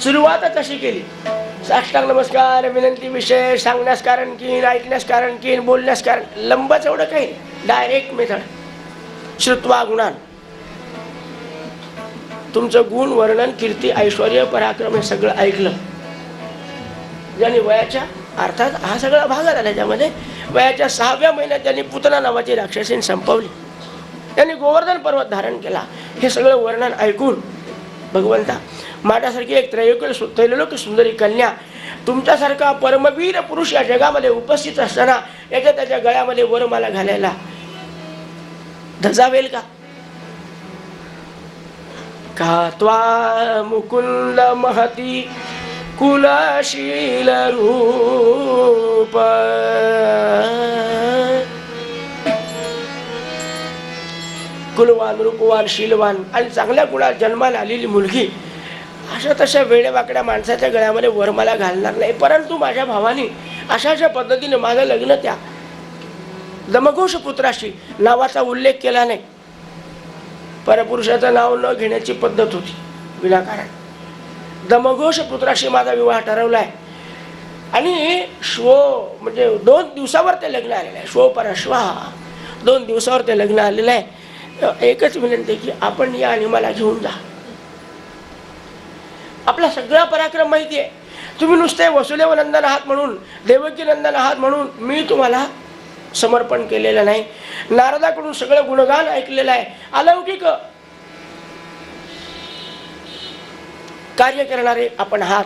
S1: सुरुवात कशी केली? साष्टांग नमस्कार, विनंती, विषय, सांगण्यास कारण की, ऐकण्यास कारण की, बोलण्यास कारण. लंबच एवढं काही, डायरेक्ट मेथड. श्रुत्वा गुणान. तुमचं गुण वर्णन कीर्ती ऐश्वर्य पराक्रम हे सगळं ऐकलं. ज्यांनी वयाच्या अर्थात हा सगळा भाग आला त्याच्यामध्ये वयाच्या 6व्या महिन्यात त्यांनी पुतना नावाची राक्षसीन संपवली. त्यांनी गोवर्धन पर्वत धारण केला. हे सगळं वर्णन ऐकून भगवंता माझ्यासारखी एक त्रैलोक्य सुंदरी कन्या तुमच्यासारखा परमवीर पुरुष या जगामध्ये उपस्थित असताना त्याच्या गळ्यामध्ये वरमाला घालायला धजावेल का? का त्वा मुकुंद महती कुलशील रूप कुलवान रूपवान शीलवान आणि चांगल्या गुणात जन्माला आलेली मुलगी अशा तशा वेडेवाकड्या माणसाच्या गळ्यामध्ये वरमाला घालणार नाही. परंतु माझ्या भावाने अशा पद्धतीने माझं लग्न त्या दमघोष पुत्राशी नावाचा उल्लेख केला नाही. परपुरुषाचं नाव न घेण्याची पद्धत होती विनाकारण. दमघोष पुत्राशी माझा विवाह ठरवलाय आणि म्हणजे 2 दिवसावर ते लग्न आलेलं आहे. श्व परश्वा 2 दिवसावर ते लग्न आलेलं आहे. एकच विनंती की आपण या आणि मला घेऊन जा. आपला सगळा पराक्रम माहिती आहे. तुम्ही नुसते वसुदेव नंदन आहात म्हणून देवकी नंदन आहात म्हणून मी तुम्हाला समर्पण केलेलं नाही. नारदाकडून सगळं गुणगान ऐकलेलं आहे. अलौकिक कार्य करणारे आपण आहात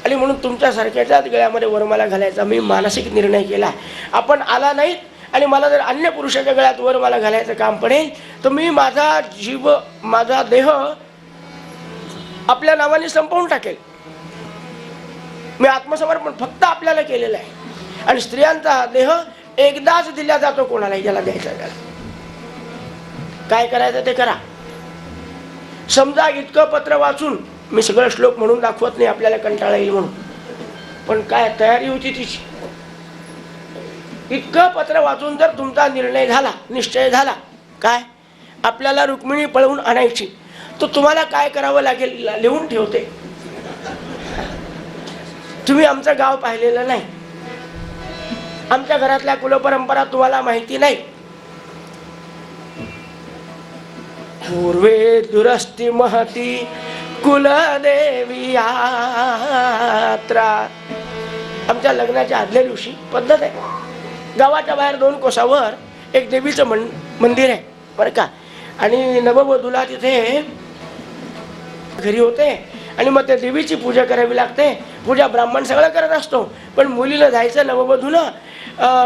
S1: आणि म्हणून तुमच्यासारख्याच्याच गळ्यामध्ये वरमाला घालायचा मी मानसिक निर्णय केला. आपण आला नाहीत आणि मला जर अन्य पुरुषाच्या गळ्यात वरमाला घालायचं काम पडेल तर मी माझा जीव माझा देह आपल्या नावाने संपवून टाकेल. मी आत्मसमर्पण फक्त आपल्याला केलेलं आहे आणि स्त्रियांचा देह एकदाच दिला जातो कोणालाही ज्याला द्यायचा त्याला. काय करायचं ते करा. समजा इतकं पत्र वाचून मी सगळं श्लोक म्हणून दाखवत नाही आपल्याला कंटाळा येईल म्हणून, पण काय तयारी होती तिची. इतकं पत्र वाचून जर तुमचा निर्णय झाला निश्चय झाला काय आपल्याला रुक्मिणी पळवून आणायची तर तुम्हाला काय करावं लागेल लिहून ठेवते. तुम्ही आमचं गाव पाहिलेलं नाही, आमच्या घरातल्या कुलपरंपरा तुम्हाला माहिती नाही. पूर्वे दुरस्ती महती कुलदेवी यात्रा. आमच्या लग्नाच्या आदल्या दिवशी पद्धत आहे. गावाच्या बाहेर 2 कोसावर एक देवीचं मंदिर आहे बरं का. आणि नववधूला तिथे घरी होते आणि मग त्या देवीची पूजा करावी लागते. पूजा ब्राह्मण सगळं करत असतो पण मुलीला जायचं नववधूनं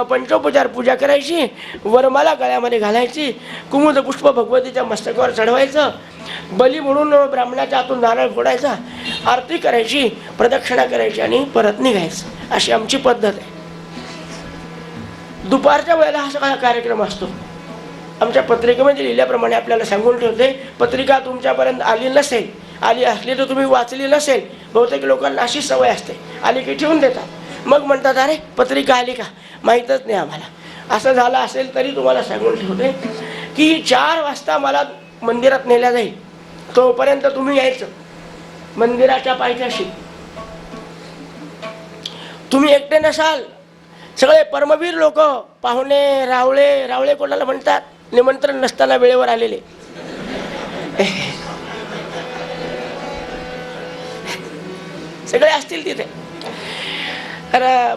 S1: पंचोपचार पूजा करायची, वरमाला गळ्यामध्ये घालायची, कुमुद पुष्प भगवतीच्या मस्तकावर चढवायचं, बली म्हणून ब्राह्मणाच्या हातून नारळ फोडायचा, आरती करायची, प्रदक्षिणा करायची आणि परत निघायचं. अशी आमची पद्धत आहे. दुपारच्या वेळेला हा सगळा कार्यक्रम असतो. आमच्या पत्रिकेमध्ये लिहिल्याप्रमाणे आपल्याला सांगून ठेवते. पत्रिका तुमच्यापर्यंत आली नसेल, आली असली तर तुम्ही वाचली नसेल. बहुतेक लोकांना अशी सवय असते, आली की ठेवून देतात. मग म्हणतात अरे पत्रिका आली का माहीतच नाही आम्हाला. असं झालं असेल तरी तुम्हाला सांगून ठेवते की 4 वाजता मला मंदिरात नेल्या जाईल. तोपर्यंत तुम्ही यायचं मंदिराच्या पायथ्याशी. तुम्ही एकटे नसाल, सगळे परमवीर लोक, पाहुणे रावळे. रावळे कोणाला म्हणतात? निमंत्रण नसताना वेळेवर आलेले. सगळे असतील तिथे.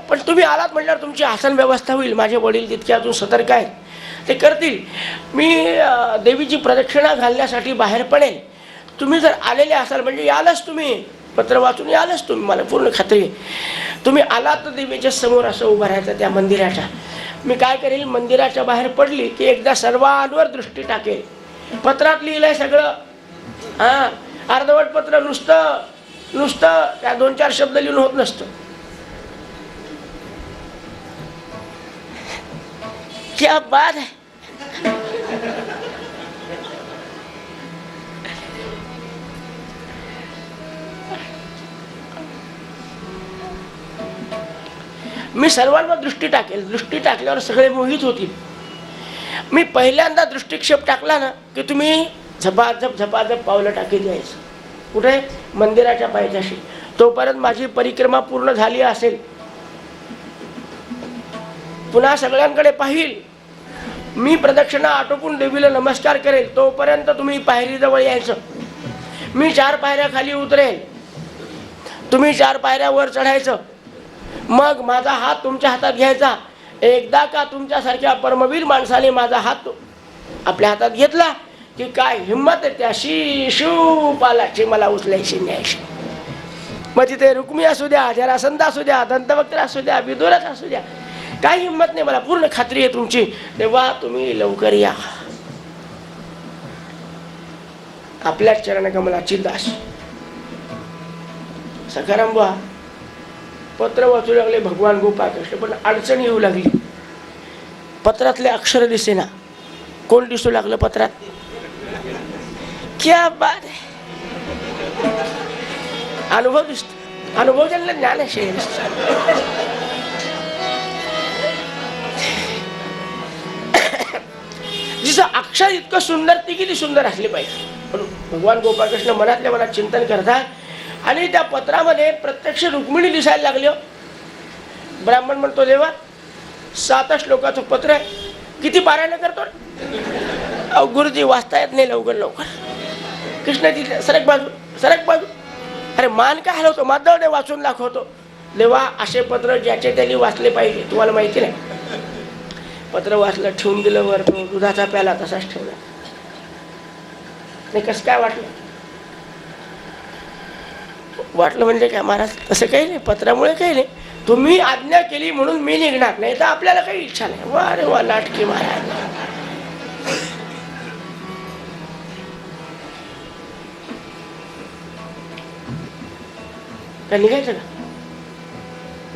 S1: पण तुम्ही आलात म्हटल्यावर तुमची आसन व्यवस्था होईल. माझे वडील तितके अजून सतर्क आहेत, ते करतील. मी देवीची प्रदक्षिणा घालण्यासाठी बाहेर पडेल. तुम्ही जर आलेले असाल म्हणजे यालच, तुम्ही पत्र वाचून यालच तुम्ही, मला पूर्ण खात्री आहे. तुम्ही आलात तर देवीच्या समोर असं उभं राहायचं त्या मंदिराच्या. मी काय करेल, मंदिराच्या बाहेर पडली की एकदा सर्वांवर दृष्टी टाकेल. पत्रात लिहिलंय सगळं. हां, अर्धवट पत्र नुसतं त्या 2-4 शब्द लिहून होत नसतं. क्या बात है. मी सर्वांवर दृष्टी टाकेल. दृष्टी टाकल्यावर सगळे मोहित होतील. मी पहिल्यांदा दृष्टिक्षेप टाकला ना की तुम्ही झपाझप पावलं टाकीत जायचं. कुठे? मंदिराच्या पायथ्याशी. तोपर्यंत माझी परिक्रमा पूर्ण झाली असेल. पुन्हा सगळ्यांकडे पाहिल. मी प्रदक्षिणा आटोपून देवीला नमस्कार करेल. तोपर्यंत तुम्ही पायरीजवळ यायचं. मी 4 पायऱ्या खाली उतरेल, तुम्ही 4 पायऱ्या वर चढायचं, मग माझा हात तुमच्या हातात घ्यायचा. एकदा का तुमच्यासारख्या परमवीर माणसाने माझा हात आपल्या हातात घेतला की काय हिंमत येते अशी शिवपालाची मला उचलायची न्यायची. मग तिथे रुक्मी असू द्या, जरासंध असू द्या, दंतवक्त्र असू द्या, विदुरच असू द्या, काही हिंमत नाही, मला पूर्ण खात्री आहे तुमची. तेव्हा तुम्ही लवकर या. आपल्या चरणकमलाची दास सखाराम बुवा पत्र वाचू लागले भगवान गोपाळकृष्ण, पण अडचण येऊ लागली. पत्रातले अक्षर दिसेना. कोण दिसू लागलं पत्रात? क्या बात आहे. अनुभव दिसतो. अनुभव ज्यांना ज्ञान आहे जिचं अक्षर इतकं सुंदर ती किती सुंदर असली पाहिजे. पण भगवान गोपाळकृष्ण मनातल्या मनात चिंतन करतात आणि त्या पत्रामध्ये प्रत्यक्ष रुक्मिणी दिसायला लागली. ब्राह्मण म्हणतो देवा 7 श्लोकाचं पत्र आहे, किती पारायण करतो? अहो गुरुजी वाचता येत नाही लवकर लवकर. कृष्ण तिथे सरक बाजू सरक बाजू. अरे मान काय हलवतो, माधवने वाचून दाखवतो. देवा असे पत्र ज्याचे त्यांनी वाचले पाहिजे. तुम्हाला माहिती नाही, पत्र वाचलं ठेवून दिलं वर, तो दुधाचा प्याला तसाच ठेवला. नाही कसं काय वाटलं? वाटलं म्हणजे काय महाराज तसं काही नाही, पत्रामुळे काही नाही, तुम्ही आज्ञा केली म्हणून मी निघणार, नाही तर आपल्याला काही इच्छा नाही. वा रे वा नाटकी महाराज. काय निघायचं का?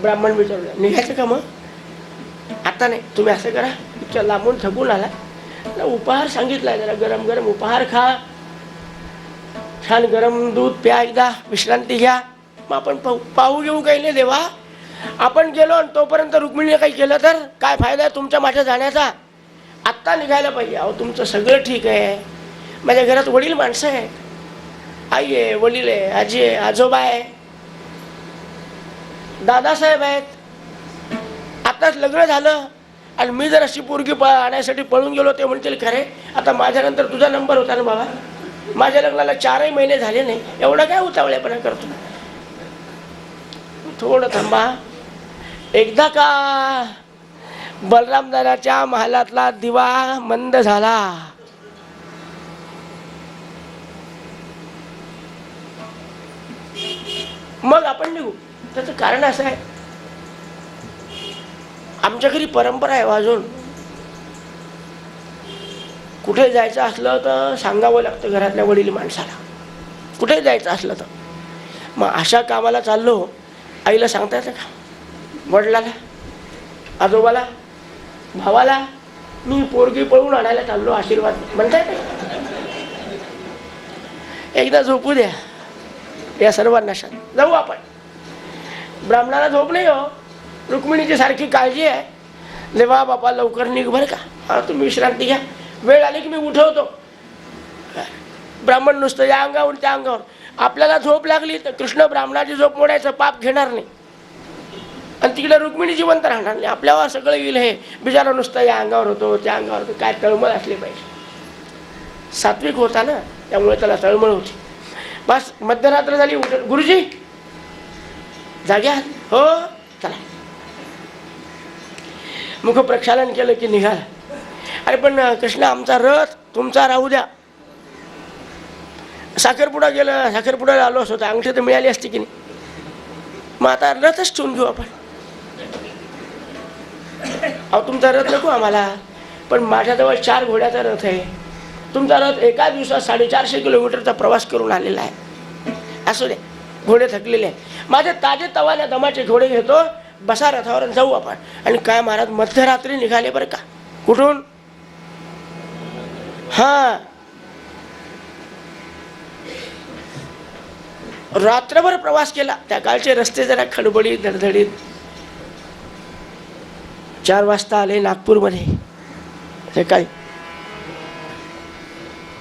S1: ब्राह्मण विचारलं निघायचं का? मग आता नाही, तुम्ही असं करा, इतक्या लांबून थकून आला, उपहार सांगितलाय, जरा गरम गरम उपहार खा, छान गरम दूध प्या, एकदा विश्रांती घ्या, मग आपण पाहू घेऊ. काही नाही देवा, आपण गेलो आणि तोपर्यंत रुक्मिणीने काही केलं तर काय फायदा आहे तुमच्या माझ्या जाण्याचा? आत्ता निघायला पाहिजे. अहो तुमचं सगळं ठीक आहे, माझ्या घरात वडील माणसं आहेत, आई आहे, वडील आहे, आजी आहे, आजोबा आहे, दादासाहेब आहेत, आताच लग्न झालं आणि मी जर अशी पोरगी आणण्यासाठी पळून गेलो ते म्हणतील खरे आता माझ्यानंतर तुझा नंबर होता ना बाबा, माझ्या लग्नाला 4ही महिने झाले नाही, एवढा काय उतावळेपणा करतो? थोडं थांबा. एकदा का बलराम दादाच्या महालातला दिवा मंद झाला, मग आपण निघू. त्याचं कारण असं आहे, आमच्या घरी परंपरा आहे वाजून कुठे जायचं असलं तर सांगावं लागतं घरातल्या वडील माणसाला, कुठे जायचं असलं तर. मग अशा कामाला चाललो, आईला सांगता येतं का? वडिलाला, आजोबाला, भावाला मी पोरगी पळून आणायला चाललो, आशीर्वाद म्हणता येते? एकदा झोपू द्या या सर्वांना, शांत जाऊ आपण. ब्राह्मणाला झोप नाही हो, रुक्मिणीची सारखी काळजी आहे. देवा बापा लवकर निघ बरं का, हा तुम्ही विश्रांती घ्या, वेळ आली की मी उठवतो. ब्राह्मण नुसतं या अंगावर त्या अंगावर. आपल्याला झोप लागली तर कृष्ण ब्राह्मणाची झोप मोडायचं पाप घेणार नाही आणि तिकडे रुक्मिणी जिवंत राहणार नाही. आपल्यावर सगळं येईल. हे बिचारा नुसतं या अंगावर होतो त्या अंगावर होतो, काय तळमळ असली पाहिजे. सात्विक होता ना, त्यामुळे त्याला तळमळ होती. बस मध्यरात्र झाली, उठ गुरुजी जाग्या हो, चला. मुख प्रक्षालन केलं की निघाला. अरे पण कृष्ण आमचा रथ तुमचा राहू द्या. साखरपुडा गेलं, साखरपुड्याला आलो असतो तर अंगठी तर मिळाली असती की नाही. मग आता रथच ठेवून घेऊ आपण. अहो तुमचा रथ नको आम्हाला, पण माझ्याजवळ 4 घोड्याचा रथ आहे. तुमचा रथ एका दिवसात 450 किलोमीटरचा प्रवास करून आलेला आहे. असू दे, घोडे थकलेले आहे. माझे ताजे तवाल्या दमाचे घोडे घेतो, बसा रथावर जाऊ आपण. आणि काय महाराज मध्यरात्री निघाले बरं का. कुठून? हा, रात्रभर प्रवास केला. त्या काळचे रस्ते जरा खडबडीत धडधडीत. 4 वाजता आले नागपूरमध्ये सकाळी.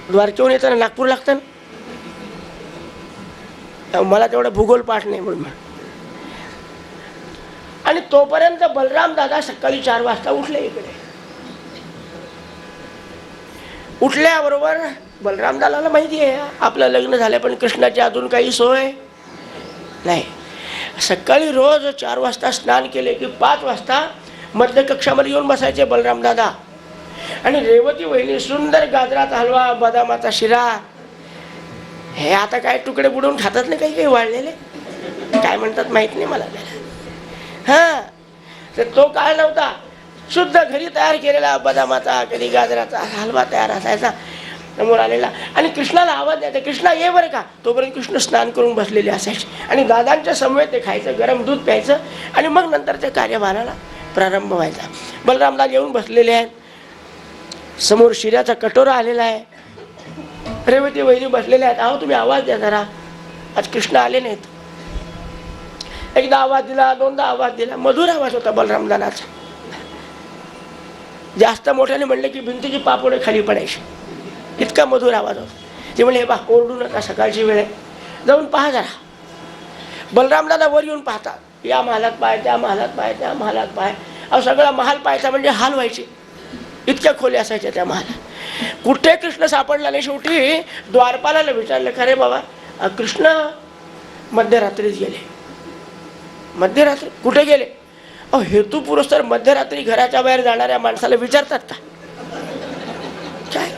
S1: द्वारकेहून येताना नागपूर लागतं ना, मला तेवढा भूगोल पाठ नाही म्हणून. आणि तोपर्यंत बलराम दादा सकाळी 4 वाजता उठले. इकडे उठल्याबरोबर बलरामदादाला माहिती आहे आपलं लग्न झालं, पण कृष्णाची अजून काही सोय नाही. सकाळी रोज 4 वाजता स्नान केले की 5 वाजता मध्य कक्षामध्ये येऊन बसायचे बलरामदादा. आणि रेवती वहिनी सुंदर गाजराचा हलवा, बदामाचा शिरा, हे आता काय तुकडे बुडवून खातात नाही काही काही वाळलेले, काय म्हणतात माहित नाही मला. हां, तर तो काळ नव्हता. शुद्ध घरी तयार केलेला बदामाचा कधी गाजराचा हलवा तयार असायचा समोर आलेला. आणि कृष्णाला आवाज द्यायचा, कृष्णा ये बरं का. तोपर्यंत कृष्ण स्नान करून बसलेले असायचे आणि दादांच्या समवेत ते खायचं, गरम दूध प्यायचं आणि मग नंतरच्या कार्यभाराला प्रारंभ व्हायचा. बलरामदास येऊन बसलेले आहेत, समोर शिऱ्याचा कटोरा आलेला आहे, रेवती वहिनी बसलेल्या आहेत. अहो तुम्ही आवाज द्या जरा, आज कृष्ण आले नाहीत. एकदा आवाज दिला, दोनदा आवाज दिला, मधुर आवाज होता बलरामदानाचा. जास्त मोठ्याने म्हणले की भिंतीची पापोडे खाली पडायची, इतका मधुर आवाज होता. ते म्हणले बा ओरडू नका, सकाळची वेळ आहे, जाऊन पहा जरा. बलरामदादा वर येऊन पाहतात, या महालात पाय, त्या महालात पाय, त्या महालात पाय. अहो सगळा महाल पाहायचा म्हणजे हाल व्हायचे, इतक्या खोल्या असायच्या त्या महालात. कुठे कृष्ण सापडला नाही. शेवटी द्वारपालाला विचारलं, खरे बाबा कृष्ण मध्यरात्रीच गेले. मध्यरात्री कुठे गेले? अहो हेतू पुरस्तर मध्यरात्री घराच्या बाहेर जाणाऱ्या माणसाला विचारतात का? काय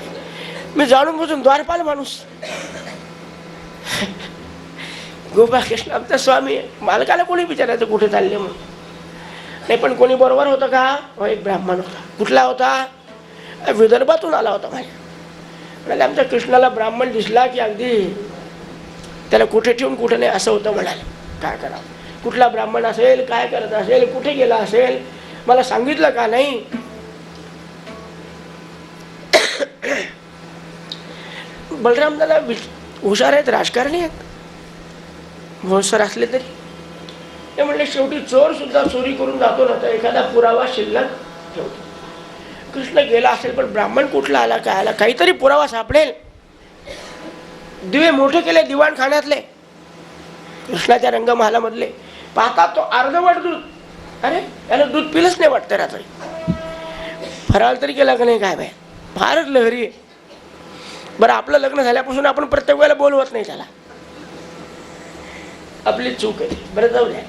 S1: मी जाणून बुजून द्वारपाल माणूस. गोपाळकृष्ण आमचा स्वामी, मालकाला कोणी विचारायचं कुठे चालले म्हणून. नाही पण कोणी बरोबर होतं का? हो एक ब्राह्मण होता. कुठला होता? विदर्भातून आला होता माझ्या. म्हणाले आमच्या कृष्णाला ब्राह्मण दिसला की अगदी त्याला कुठे ठेवून कुठे नाही असं होतं. म्हणाले काय करावं, कुठला ब्राह्मण असेल, काय करत असेल, कुठे गेला असेल, मला सांगितलं का नाही. बलरामदादा हुशार आहेत, राजकारणी आहेत, भोसर असले तरी. ते म्हणले शेवटी चोर सुद्धा चोरी करून जातो ना, तर एखादा पुरावा शिल्लक ठेवतो. कृष्ण गेला असेल पण ब्राह्मण कुठला आला, काय आला, काहीतरी पुरावा सापडेल. दिवे मोठे केले दिवाणखान्यातले, कृष्णाच्या रंगमहालामधले. पाहतात तो अर्धवट दूध. अरे याला दूध पिलंच नाही वाटतं रात्री. फराळ तरी केला का नाही काय बाय, फारच लहरी आहे. बरं आपलं लग्न झाल्यापासून आपण प्रत्येक वेळेला बोलवत नाही त्याला, आपली चूक आहे. बरं जाऊ द्या.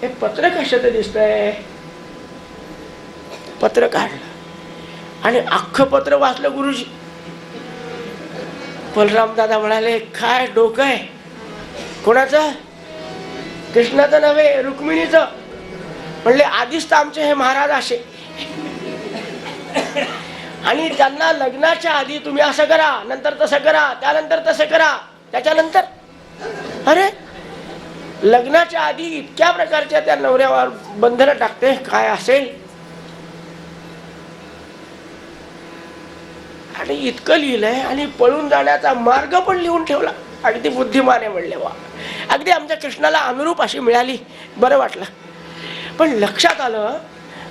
S1: हे पत्र कशाचं दिसतंय? पत्र काढलं आणि अख्खं पत्र वाचलं गुरुजी. बलरामदादा म्हणाले काय डोकं आहे. कोणाचं? कृष्णाचं नव्हे, रुक्मिणीचं. म्हणले आधीच तर आमचे हे महाराज असे, आणि त्यांना लग्नाच्या आधी तुम्ही असं करा, नंतर तसं करा, त्यानंतर तसं करा, त्याच्यानंतर. अरे लग्नाच्या आधी इतक्या प्रकारच्या त्या नवऱ्यावर बंधनं टाकते, काय असेल. आणि इतकं लिहिलंय आणि पळून जाण्याचा मार्ग पण लिहून ठेवला. अगदी बुद्धिमान आहे म्हणले वा, अगदी आमच्या कृष्णाला अनुरूप अशी मिळाली. बरं वाटलं. पण लक्षात आलं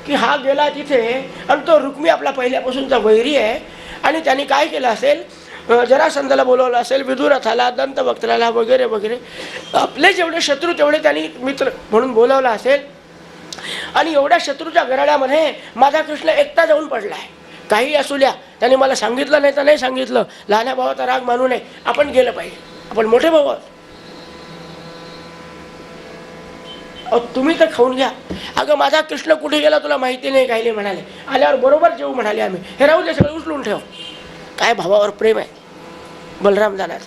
S1: की हा गेला तिथे आणि तो रुक्मी आपला पहिल्यापासूनचा वैरी आहे. आणि त्यांनी काय केलं असेल, जरासंधाला बोलवलं असेल, विदुरथाला, दंतवक्त्राला वगैरे वगैरे, आपले जेवढे शत्रू तेवढे त्यांनी मित्र म्हणून बोलवलं असेल. आणि एवढ्या शत्रूच्या गराड्यामध्ये माझा कृष्ण एकटा जाऊन पडला आहे. काही असू द्या, त्यांनी मला सांगितलं नाही तर नाही सांगितलं, लहान्या भावाचा राग मानू नये, आपण गेलं पाहिजे, आपण मोठे भाऊ आहोत. तुम्ही तर खाऊन घ्या. अगं माझा कृष्ण कुठे गेला तुला माहिती नाही, काही नाही म्हणाले. आल्यावर बरोबर जेऊ म्हणाले आम्ही. हे राहू दे, सगळं उचलून ठेव. काय भावावर प्रेम आहे बलरामदानाचं.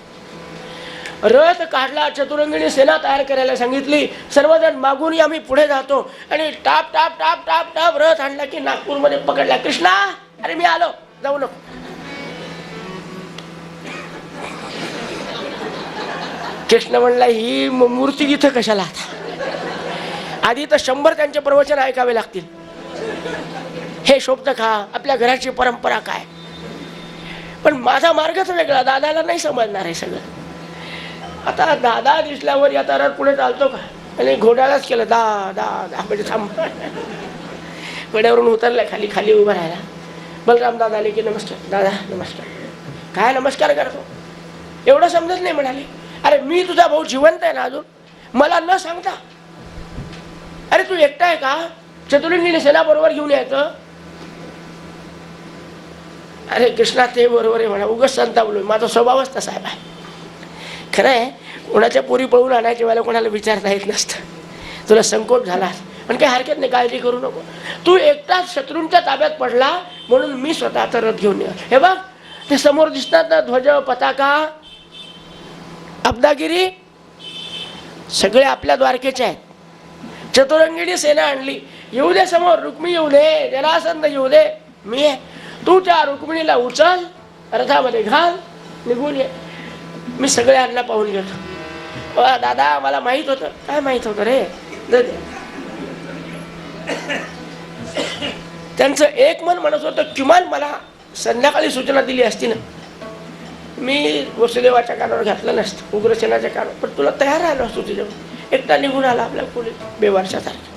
S1: रथ काढला, चतुरंगिणी सेना तयार करायला सांगितली. सर्वजण मागून आम्ही पुढे जातो आणि टाप टाप टाप टाप टाप रथ आणला की नागपूरमध्ये पकडला. कृष्णा अरे मी आलो, जाऊ नको. कृष्ण म्हणला ही मूर्ती इथं कशाला, आधी तर 100 त्यांचे प्रवचन ऐकावे लागतील. हे शोभतं का, आपल्या घराची परंपरा काय. पण माझा मार्गच वेगळा, दादाला नाही समजणार आहे सगळं. आता दादा दिसल्यावर या तारात पुढे चालतो का, आणि घोड्यालाच केलं दा दा दा म्हणजे थांब. घोड्यावरून उतरलाय, खाली खाली उभं राहायला. बलराम दादा आले की नमस्कार दादा नमस्कार. काय नमस्कार करतो, एवढं समजत नाही. म्हणाले अरे मी तुझा भाऊ जिवंत आहे ना अजून, मला न सांगता. अरे तू एकटा आहे का, चतुरंगिणी सेना बरोबर घेऊन यायचं. अरे कृष्णा ते बरोबर आहे म्हणा, उगाच संतापलो, माझा स्वभावच तसा आहे. खरं आहे, कोणाच्या पोरी पळून आणायच्या वेळेला कोणाला विचारता येत नसतं. तुला संकोच झाला पण काही हरकत नाही, काळजी करू नको. तू एकटाच शत्रूंच्या ताब्यात पडला म्हणून मी स्वतःचा रथ घेऊन ये. हे बघ ते समोर दिसतात ना, ध्वज पताका अब्दागिरी सगळे आपल्या द्वारकेचे आहेत. चतुरंगिणी सेना आणली, येऊ दे समोर, रुक्मिणी येऊ दे, जरासंध येऊ दे, मी आहे. तू त्या रुक्मिणीला उचल, रथामध्ये घाल, निघून ये. मी सगळ्यांना पाहून घेतो. दादा मला माहित होतं. काय माहित होतं रे? त्यांचं एक मन म्हणत होतं, किमान मला संध्याकाळी सूचना दिली असती ना, मी वसुदेवाच्या कानावर घातलं नसतं, उग्रसेनाच्या कानावर. पण तुला तयार राहिलो असतो तुझ्या. एकटा निघून आला आपल्या पुढे बेवारशासारखा.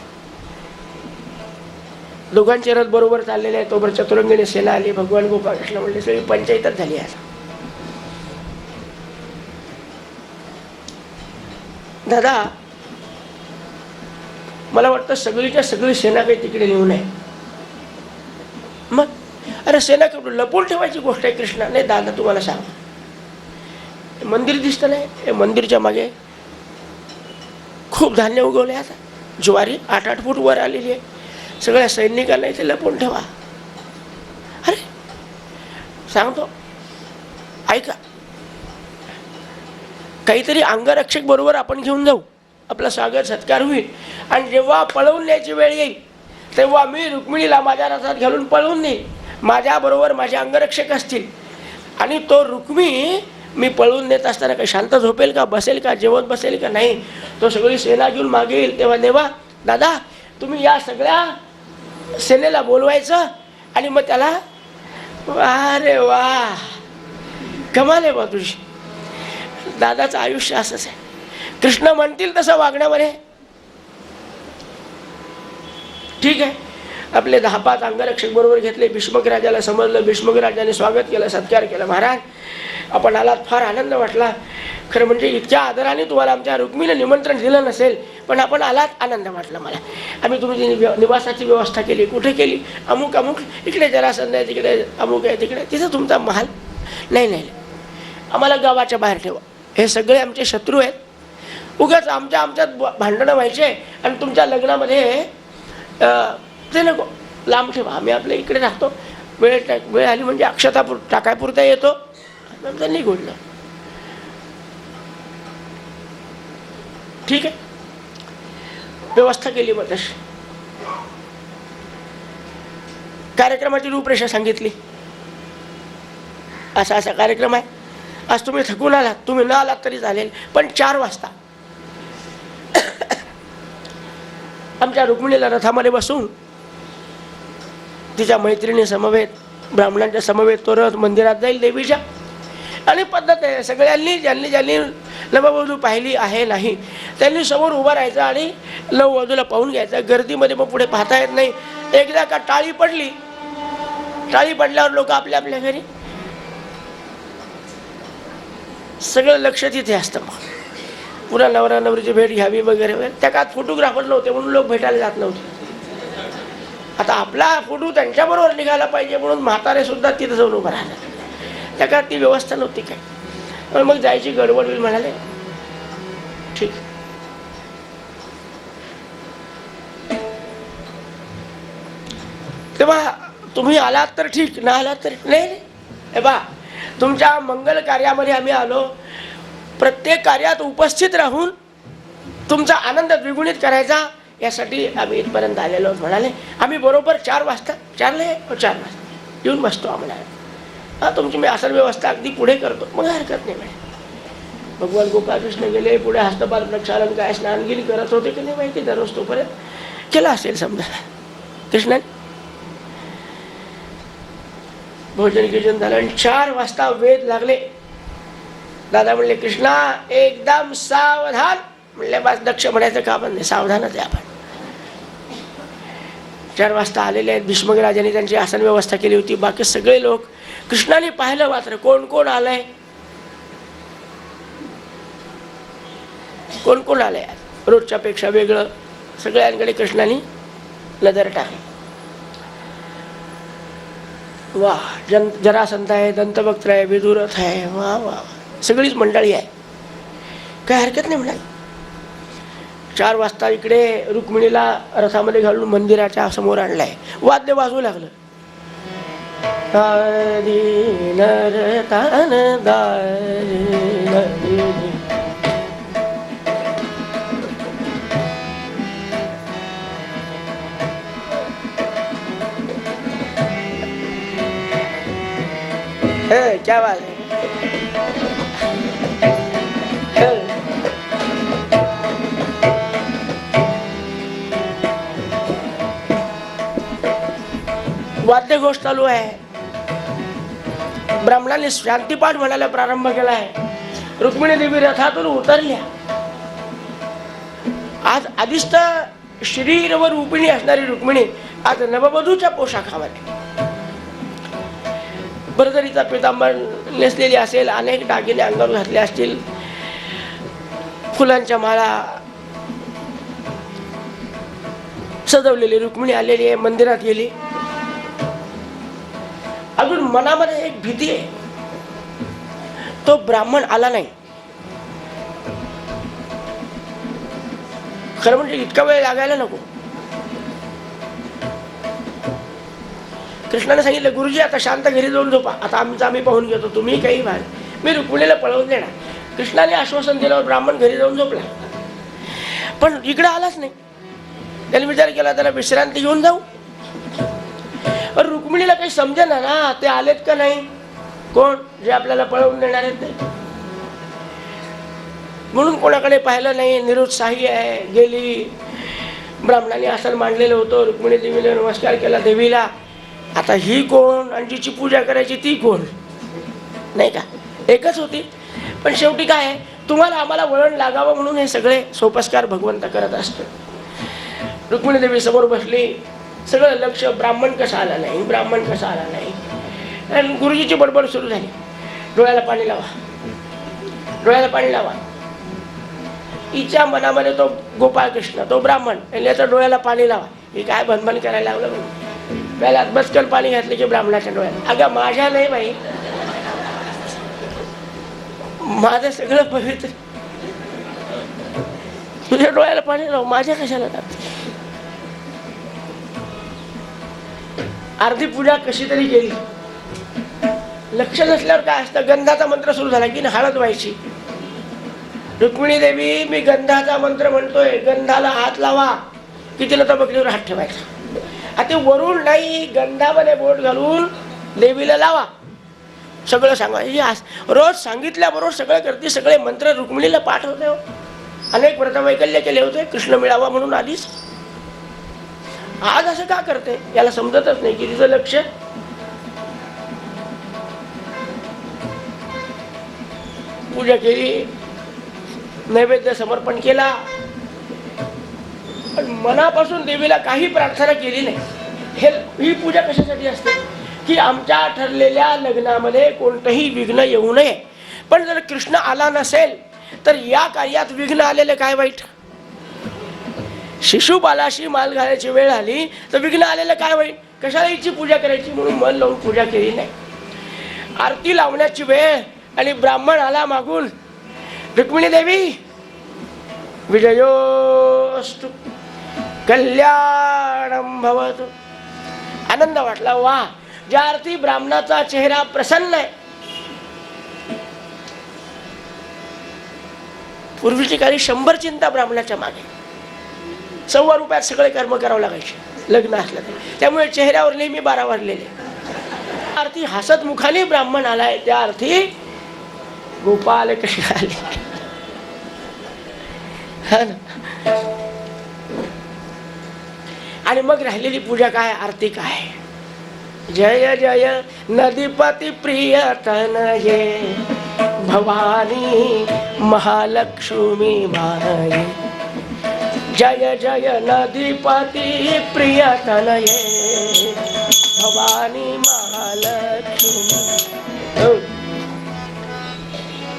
S1: दोघांचे रथ बरोबर चाललेले आहे. तोबर चतुरंगिणी सेना आली. भगवान गोपाळकृष्ण म्हणले, सगळी पंचायतच झाली आहे. दादा मला वाटतं सगळीच्या सगळी सेना काही तिकडे नेऊ नये. मग अरे सेना लपून ठेवायची गोष्ट आहे कृष्णा. नाही दादा तुम्हाला सांग, मंदिर दिसतं नाही, हे मंदिरच्या मागे खूप धान्य उगवले. आता ज्वारी 8-8 फूट वर आलेली आहे. सगळ्या सैनिकांना इथे लपून ठेवा. अरे सांगतो ऐका, काहीतरी अंगरक्षक बरोबर आपण घेऊन जाऊ, आपला स्वागत सत्कार होईल. आणि जेव्हा पळवून न्यायची वेळ येईल तेव्हा मी रुक्मिणीला माझ्या रथात घालून पळवून नेईल. माझ्याबरोबर माझे अंगरक्षक असतील. आणि तो रुक्मी मी पळवून नेत असताना काही शांत झोपेल का, बसेल का, जेवण बसेल का नाही, तो सगळी सेना घेऊन मागे येईल. तेव्हा देवा दादा तुम्ही या सगळ्या सेनेला बोलवायचं आणि मग त्याला, अरे वा कमाल आहे बा तुझी. दादाचं आयुष्य असंच आहे. कृष्ण म्हणतील तसं वागण्यामध्ये. ठीक आहे, आपले 10-5 अंगरक्षक बरोबर घेतले. भीष्मक राजाला समजलं. भीष्मक राजाने स्वागत केलं, सत्कार केला. महाराज आपण आलात, फार आनंद वाटला. खरं म्हणजे इतक्या आदराने तुम्हाला आमच्या रुक्मिणीने निमंत्रण दिलं नसेल, पण आपण आलात, आनंद वाटला मला. आम्ही तुमची निवासाची व्यवस्था केली. कुठे केली? अमुक अमुक, इकडे जरासंध आहे, तिकडे अमुक आहे, तिकडे, तिथं तुमचा महाल. नाही नाही, आम्हाला गावाच्या बाहेर ठेवा. हे सगळे आमचे शत्रू आहेत. उगाच आमच्यात भांडणं व्हायचे आणि तुमच्या लग्नामध्ये ते नको, लांब ठेवा. आम्ही आपल्या इकडे राहतो. वेळ आली म्हणजे अक्षता टाकायपुरता येतो, नंतर निघून. ठीक आहे, व्यवस्था केली. मग तशी कार्यक्रमाची रूपरेषा सांगितली. असा असा कार्यक्रम आहे. आज तुम्ही थकून आलात, तुम्ही न आलात तरी चालेल, पण 4 वाजता आमच्या रुक्मिणीला रथामध्ये बसून तिच्या मैत्रिणी समवेत, ब्राह्मणांच्या समवेत तो रथ मंदिरात जाईल देवीच्या. आणि पद्धत आहे, सगळ्यांनी ज्यांनी नववधू पाहिली आहे नाही त्यांनी समोर उभं राहायचं आणि नववधूला पाहून घ्यायचं. गर्दीमध्ये मग पुढे पाहता येत नाही. एकदा का टाळी पडली, टाळी पडल्यावर लोक आपल्या आपल्या घरी, सगळं लक्ष तिथे असतं. मग पुन्हा नवरा नवरीची भेट घ्यावी वगैरे वगैरे. त्या काळात फोटोग्राफर नव्हते म्हणून लोक भेटायला जात नव्हते. आता आपला फोटो त्यांच्याबरोबर निघाला पाहिजे म्हणून म्हातारे सुद्धा तिथं जाऊन उभं राहतात. त्या काळात ती व्यवस्था नव्हती काय. मग जायची गडबड होईल म्हणाले. ठीक, तेव्हा तुम्ही आलात तर ठीक, ना आलात तर नाही. हे बा तुमच्या मंगल कार्यामध्ये आम्ही आलो. प्रत्येक कार्यात उपस्थित राहून तुमचा आनंद द्विगुणित करायचा यासाठी आम्ही इथपर्यंत आलेलो आहोत म्हणाले. आम्ही बरोबर 4 वाजता 4 वाजता येऊन बसतो. आम्हाला तुमची मी आसन व्यवस्था अगदी पुढे करतो. मग हरकत नाही म्हणे. भगवान गोपाळकृष्ण गेले पुढे. हस्तपाद प्रक्षालन काय स्नानगिरी करत होते की नाही माहिती, दररोज तोपर्यंत केला असेल समजा. कृष्णाने भोजन कीर्तन झालं आणि 4 वाजता वेद लागले. दादा म्हणले कृष्णा एकदम सावधान. म्हणले बस दक्ष म्हणायचं का पण नाही, सावधानच आहे आपण. 4 वाजता आलेले आहेत. भीष्मक राजाने त्यांची आसन व्यवस्था केली होती. बाकी सगळे लोक कृष्णाने पाहिलं मात्र कोण कोण आलंय, कोण कोण आलंय. रोजच्या पेक्षा वेगळं सगळ्यांकडे कृष्णाने नजर टाकली. वा, जरासंध आहे, दंतवक्त्र आहे, विदुरथ आहे, वा वा, सगळीच मंडळी आहे, काय हरकत नाही म्हणाली. 4 वाजता इकडे रुक्मिणीला रथामध्ये घालून मंदिराच्या समोर आणलाय, वाद्य वाजवू लागलं. क्या बात है. वाद्यघोष चालू आहे. ब्राह्मणांनी शांतीपाठ म्हणायला प्रारंभ केला आहे. रुक्मिणी देवी रथातून उतरल्या. आज आदिष्ट शरीर व रूपिणी असणारी रुक्मिणी आज नववधूच्या पोशाखामध्ये, बरदरीचा पितांबर नेसलेली असेल, अनेक दागिने अंगावर घातले असतील, फुलांच्या माळा सजवलेली रुक्मिणी आलेली आहे. मंदिरात गेली. अजून मनामध्ये एक भीती आहे, तो ब्राह्मण आला नाही. खरं म्हणजे इतका वेळ लागायला नको. कृष्णाने सांगितलं, गुरुजी आता शांत घरी जाऊन झोपा, आता आम्ही पाहून घेतो, तुम्ही काही व्हाल, मी रुक्मिणीला पळवून देणार. कृष्णाने आश्वासन दिल्यावर ब्राह्मण घरी जाऊन झोपला. पण इकडे आलाच नाही. त्याने विचार केला, त्याला विश्रांती घेऊन जाऊ. पण रुक्मिणीला काही समजेना ना, ते आलेत का नाही, कोण जे आपल्याला पळवून देणार आहेत ते. म्हणून कोणाकडे पाहिलं नाही, निरुत्साही आहे. गेली. ब्राह्मणाने आसन मांडलेलं होतं. रुक्मिणी देवीने नमस्कार केला देवीला. आता ही कोण आणि जिची पूजा करायची ती कोण, नाही का, एकच होती. पण शेवटी काय आहे, तुम्हाला आम्हाला वळण लागावं म्हणून हे सगळे सोपस्कार भगवंत करत असतो. रुक्मिणी देवी समोर बसली. सगळं लक्ष, ब्राह्मण कसा आला नाही, ब्राह्मण कसा आला नाही. आणि गुरुजीची बडबड सुरू झाली. डोळ्याला पाणी लावा, डोळ्याला पाणी लावा. हिच्या मनामध्ये तो गोपाळ कृष्ण, तो ब्राह्मण, याच्या डोळ्याला पाणी लावा. हे काय भनभन करायला लावलं म्हणून पहिला बसकन पाणी घातले की ब्राह्मणाच्या डोळ्यात. अगं माझ्या नाही बाई, माझं सगळं पवित्र, तुझ्या डोळ्याला पाणी लाव, माझ्या कशाला लागते. अर्धी पूजा कशी तरी केली. लक्ष नसल्यावर काय असतं, गंधाचा मंत्र सुरू झाला की हळद व्हायची. रुक्मिणी देवी, मी गंधाचा मंत्र म्हणतोय, गंधाला हात लावा की तिला तबकलीवर हात ठेवायचा. आता वरून नाही, गंधामध्ये बोट घालून देवीला लावा. सगळं सांगा. रोज सांगितल्याबरोबर सगळं करते. सगळे मंत्र रुक्मिणीला पाठ होते. अनेक व्रतवैकल्य केले होते, कृष्ण मिळावा म्हणून आलीच. आज असं का करते याला समजतच नाही की तिचं लक्ष. पूजा केली, नैवेद्य समर्पण केला, पण मनापासून देवीला काही प्रार्थना केली नाही. ही पूजा कशासाठी असते की आमच्या ठरलेल्या लग्नामध्ये कोणतंही विघ्न येऊ नये. पण जर कृष्ण आला नसेल तर या कार्यात विघ्न आलेले काय वाईट. शिशुपालाशी माल घालायची वेळ आली तर विघ्न आलेलं काय वाईट. कशाला हिची पूजा करायची म्हणून मन लावून पूजा केली नाही. आरती लावण्याची वेळ आणि ब्राह्मण आला मागून, रुक्मिणी देवी विजयोस्तु कल्याणम भवतु. आनंद वाटला. वा, ज्या अर्थी ब्राह्मणाचा चेहरा प्रसन्न आहे. पूर्वीची काळी 100 चिंता ब्राह्मणाच्या मागे, 100 रुपयात सगळे कर्म करावं लागायचे लग्न असलं तर. त्यामुळे चेहऱ्यावर नेहमी 12 वाजलेले. अर्थी हसत मुखाने ब्राह्मण आलाय, त्या अर्थी गोपाल कशी आले. आणि मग राहिलेली पूजा काय, आरती काय. जय जय नदीपती प्रिय तनये भवानी महालक्ष्मी माये. जय जय नदीपती प्रिय तनये भवानी महालक्ष्मी.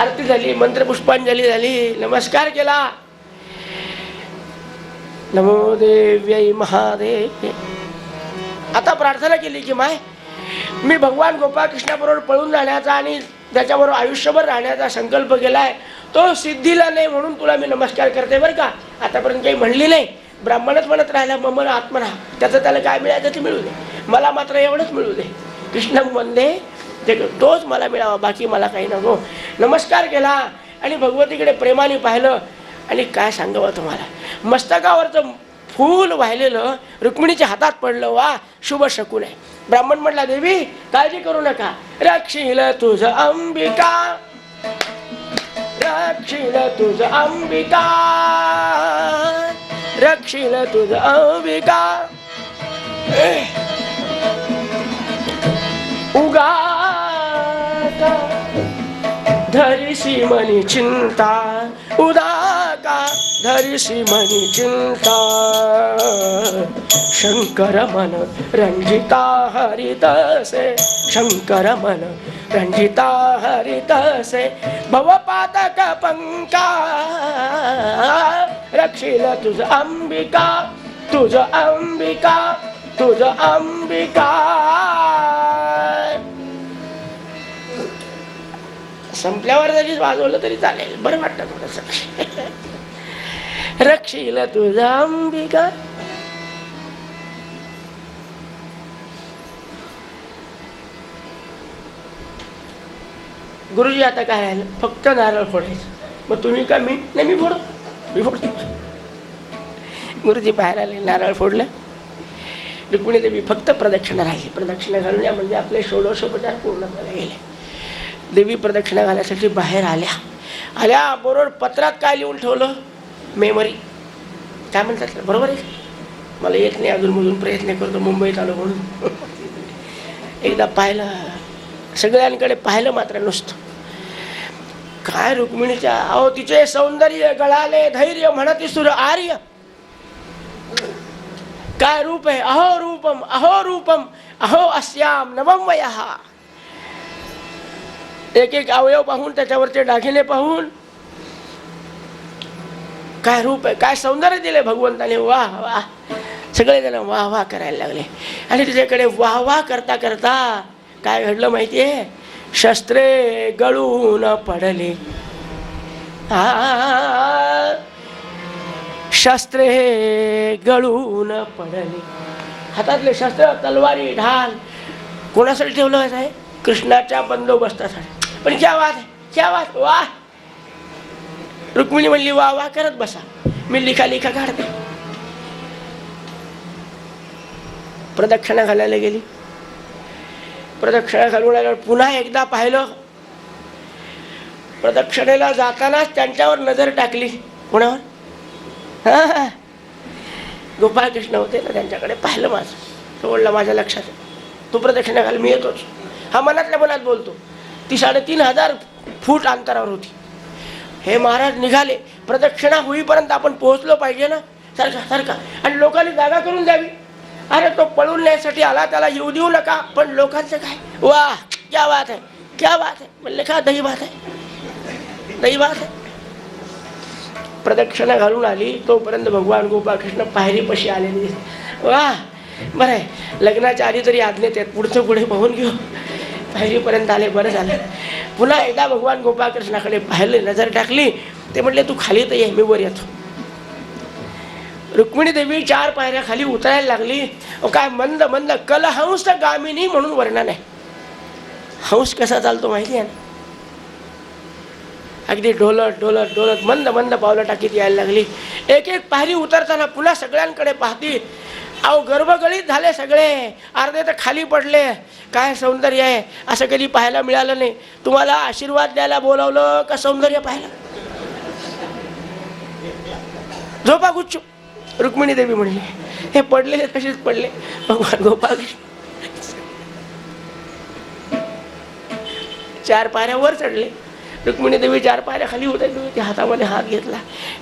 S1: आरती झाली, मंत्रपुष्पांजली झाली, नमस्कार केला. नमो देव्यै महादेव. आता प्रार्थना केली की माय मी भगवान गोपाळकृष्णाबरोबर पळून जाण्याचा आणि त्याच्याबरोबर आयुष्यभर राहण्याचा संकल्प केलाय, तो सिद्धीला नाही म्हणून तुला मी नमस्कार करते बरं का. आतापर्यंत काही म्हणली नाही, ब्राह्मणच म्हणत राहिला मम आत्मना, त्याचं त्याला काय मिळायचं ते मिळू दे, मला मात्र एवढंच मिळू दे. कृष्ण वंदे, ते तोच मला मिळावा, बाकी मला काही नको. नमस्कार केला आणि भगवतीकडे प्रेमाने पाहिलं आणि काय सांगावं तुम्हाला, मस्तकावरचं फूल वाहिलेलं रुक्मिणीच्या हातात पडलं. वा, शुभ शकून आहे. ब्राह्मण म्हटला, देवी काळजी करू नका, रक्षील तुझ अंबिका, रक्षील तुझ अंबिका, रक्षील तुझ अंबिका. उगा धरिसी मनी चिंता, उदाका धरिसी मनी चिंता. शंकर मन रंजिता हरितसे, शंकर मन रंजिता हरितसे. भवपातक पंका, रक्षील तुझ अंबिका, तुझ अंबिका, तुझ अंबिका. संपल्यावर जरी वाजवलं तरी चालेल, बरं वाटतं थोडंसं. रक्षील तुझा अंबिका. गुरुजी आता काय राहिलं, फक्त नारळ फोडायचं. मग तुम्ही का मी नाही, मी फोडतो, मी फोडतो. गुरुजी बाहेर आले, नारळ फोडलं. रुक्मिणी देवी फक्त प्रदक्षिणा राहिली. प्रदक्षिणा घालून या म्हणजे आपले षोडशोपचार पूर्ण गेले. देवी प्रदक्षिणा घालण्यासाठी बाहेर आल्या. आल्या बरोबर पत्रात काय लिहून ठेवलं, मेमरी काय म्हणतात बरोबर आहे, मला येत नाही अजूनमधून प्रयत्न करतो, मुंबईत आलो म्हणून. एकदा पाहिलं, सगळ्यांकडे पाहिलं मात्र नुसतं. काय रुक्मिणीच्या, अहो तिचे सौंदर्य गळाले धैर्य म्हणती सुर आर्य. काय रूप आहे, अहो रूपम, अहो रूपम, अहो अस्याम नवम वयः. एक एक अवयव पाहून, त्याच्यावरचे दागिने पाहून काय रूप आहे, काय सौंदर्य दिले भगवंताने. वाह वाह, सगळे जण वाह वाह करायला लागले. आणि तिच्याकडे वाह वाह करता करता काय घडलं माहितीये, शस्त्रे गळून पडले. शस्त्रे गळून पडले. हातातले शस्त्र, तलवारी, ढाल कोणासाठी ठेवलं आहे, कृष्णाच्या बंदोबस्तासाठी. पण क्या बात आहे, क्या बात, वाह. रुक्मिणी म्हणली वाह वाह करत बसा, मी लिखा लिखा काढते. प्रदक्षिणा घालायला गेली. प्रदक्षिणा घालून आल्यावर पुन्हा एकदा पाहिलं. प्रदक्षिणेला जातानाच त्यांच्यावर नजर टाकली. कोणावर, हा गोपाळकृष्ण होते ना, त्यांच्याकडे पाहिलं. माझं तो बोलला, माझ्या लक्षात तू प्रदक्षिणा घाल, मी येतोच. हा मनातल्या मनात बोलतो. ती 3500 फूट अंतरावर होती. हे महाराज निघाले. प्रदक्षिणा होईपर्यंत आपण पोहोचलो पाहिजे ना, सारखा सारखा. आणि लोकांनी जागा करून द्यावी. अरे तो पळून न्यायसाठी आला, त्याला येऊ देऊ नका. पण लोकांचं काय, वाह क्या बात आहे, क्या बात आहे. म्हणले का दही भात आहे, दही भात आहे. प्रदक्षिणा घालून आली तोपर्यंत भगवान गोपाळकृष्ण पायरीपाशी आलेली. वा बरं आहे, लग्नाच्या आधी तरी आज्ञेत आहेत, पुढचं पुढे पाहून घेऊ. पायरीपर्यंत आले, बरं झालं. पुन्हा एकदा भगवान गोपाळकृष्णाकडे पाहिले, नजर टाकली. ते म्हटले तू खाली तर ये, मी वर येतो. रुक्मिणी देवी 4 पायऱ्या खाली उतरायला लागली. काय मंद मंद कलहंस गामिनी म्हणून वर्णन आहे. हंस कसा चालतो माहिती आहे ना, अगदी डोलत डोलत डोलत मंद मंद पावलं टाकीत यायला लागली. एक एक पायरी उतरताना पुन्हा सगळ्यांकडे पाहती. अहो गर्भगळीत झाले सगळे, अर्धे तर खाली पडले. काय सौंदर्य आहे, असं कधी पाहायला मिळालं नाही. तुम्हाला आशीर्वाद द्यायला बोलावलं का सौंदर्य पाहिलं. झोपा गुच्चू. रुक्मिणी देवी म्हणली, हे पडलेले कसेच पडले. भगवान गोपाळ 4 पायऱ्या वर चढले. रुक्मिणी देवी 4 पायऱ्या खाली होत्या. हातामध्ये हात घेतला,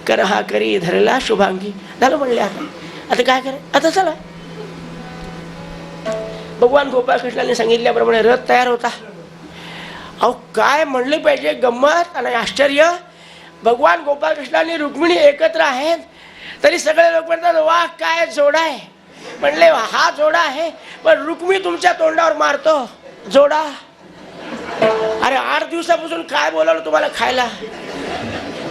S1: कर हा करी धरला शुभांगी. झालं म्हणले, आता काय करे, आता चला. भगवान गोपाळकृष्णाने सांगितल्याप्रमाणे रथ तयार होता. अहो काय म्हणले पाहिजे, गंमत आणि आश्चर्य. भगवान गोपाळकृष्णाने रुक्मिणी एकत्र आहेत तरी सगळे लोक म्हणतात वाह काय जोडा आहे. म्हणले हा जोडा आहे, पण रुक्मिणी तुमच्या तोंडावर मारतो. जोडा. अरे 8 दिवसापासून काय बोलावलं तुम्हाला खायला?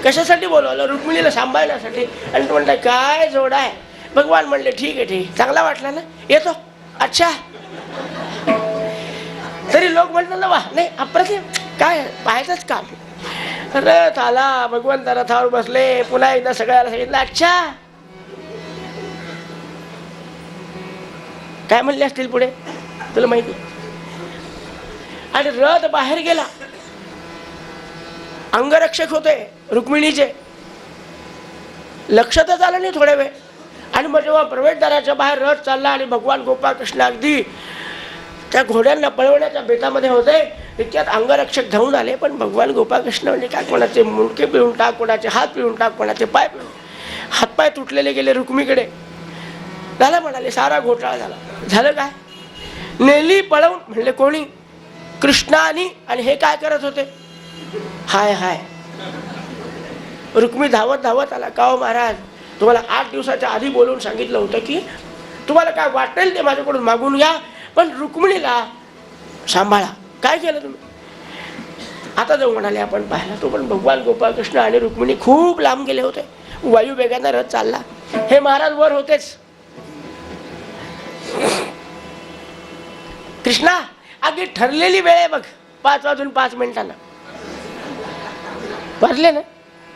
S1: कशासाठी बोलवलं? रुक्मिणीला सांभाळण्यासाठी. आणि तू म्हणता काय जोडा आहे? भगवान म्हणले ठीक आहे ठीक, चांगला वाटला ना, येतो. अच्छा. तरी लोक म्हणतात ना वा नाही अप्रतिम, काय पाहायचंच काम. रथ आला, भगवंत रथावर बसले, पुन्हा एकदा सगळ्याला सांगितलं अच्छा. काय म्हणले असतील पुढे तुला माहिती? आणि रथ बाहेर गेला. अंगरक्षक होते रुक्मिणीचे, लक्ष तर झालं नाही थोड्या वेळ. आणि मग जेव्हा प्रवेशद्वाराच्या बाहेर रथ चालला आणि भगवान गोपाळकृष्ण अगदी त्या घोड्यांना पळवण्याच्या बेतामध्ये होते, इतक्यात अंगरक्षक धावून आले. पण भगवान गोपाळकृष्ण म्हणजे काय, कोणाचे मुंडके पिळून टाक, कोणाचे हात पिळून टाक, कोणाचे पाय पिळून, हातपाय तुटलेले गेले रुक्मीकडे. झालं म्हणाले, सारा घोटाळा झाला. झालं काय? नेली पळवून. म्हणले कोणी? कृष्णा. आणि हे काय करत होते? हाय हाय. रुक्मी धावत धावत आला. का हो महाराज, तुम्हाला 8 दिवसाच्या आधी बोलून सांगितलं होतं की तुम्हाला काय वाटेल ते माझ्याकडून मागून घ्या, पण रुक्मिणीला सांभाळा. काय केलं तुम्ही? आता जाऊ म्हणाले आपण पाहायला. तो पण भगवान गोपाळकृष्ण आणि रुक्मिणी खूप लांब गेले होते. वायू वेगाने रथ चालला. हे महाराज वर होतेच. कृष्णा अगदी ठरलेली वेळ आहे बघ, 5 वाजून 5 मिनिटांना वाजले ना,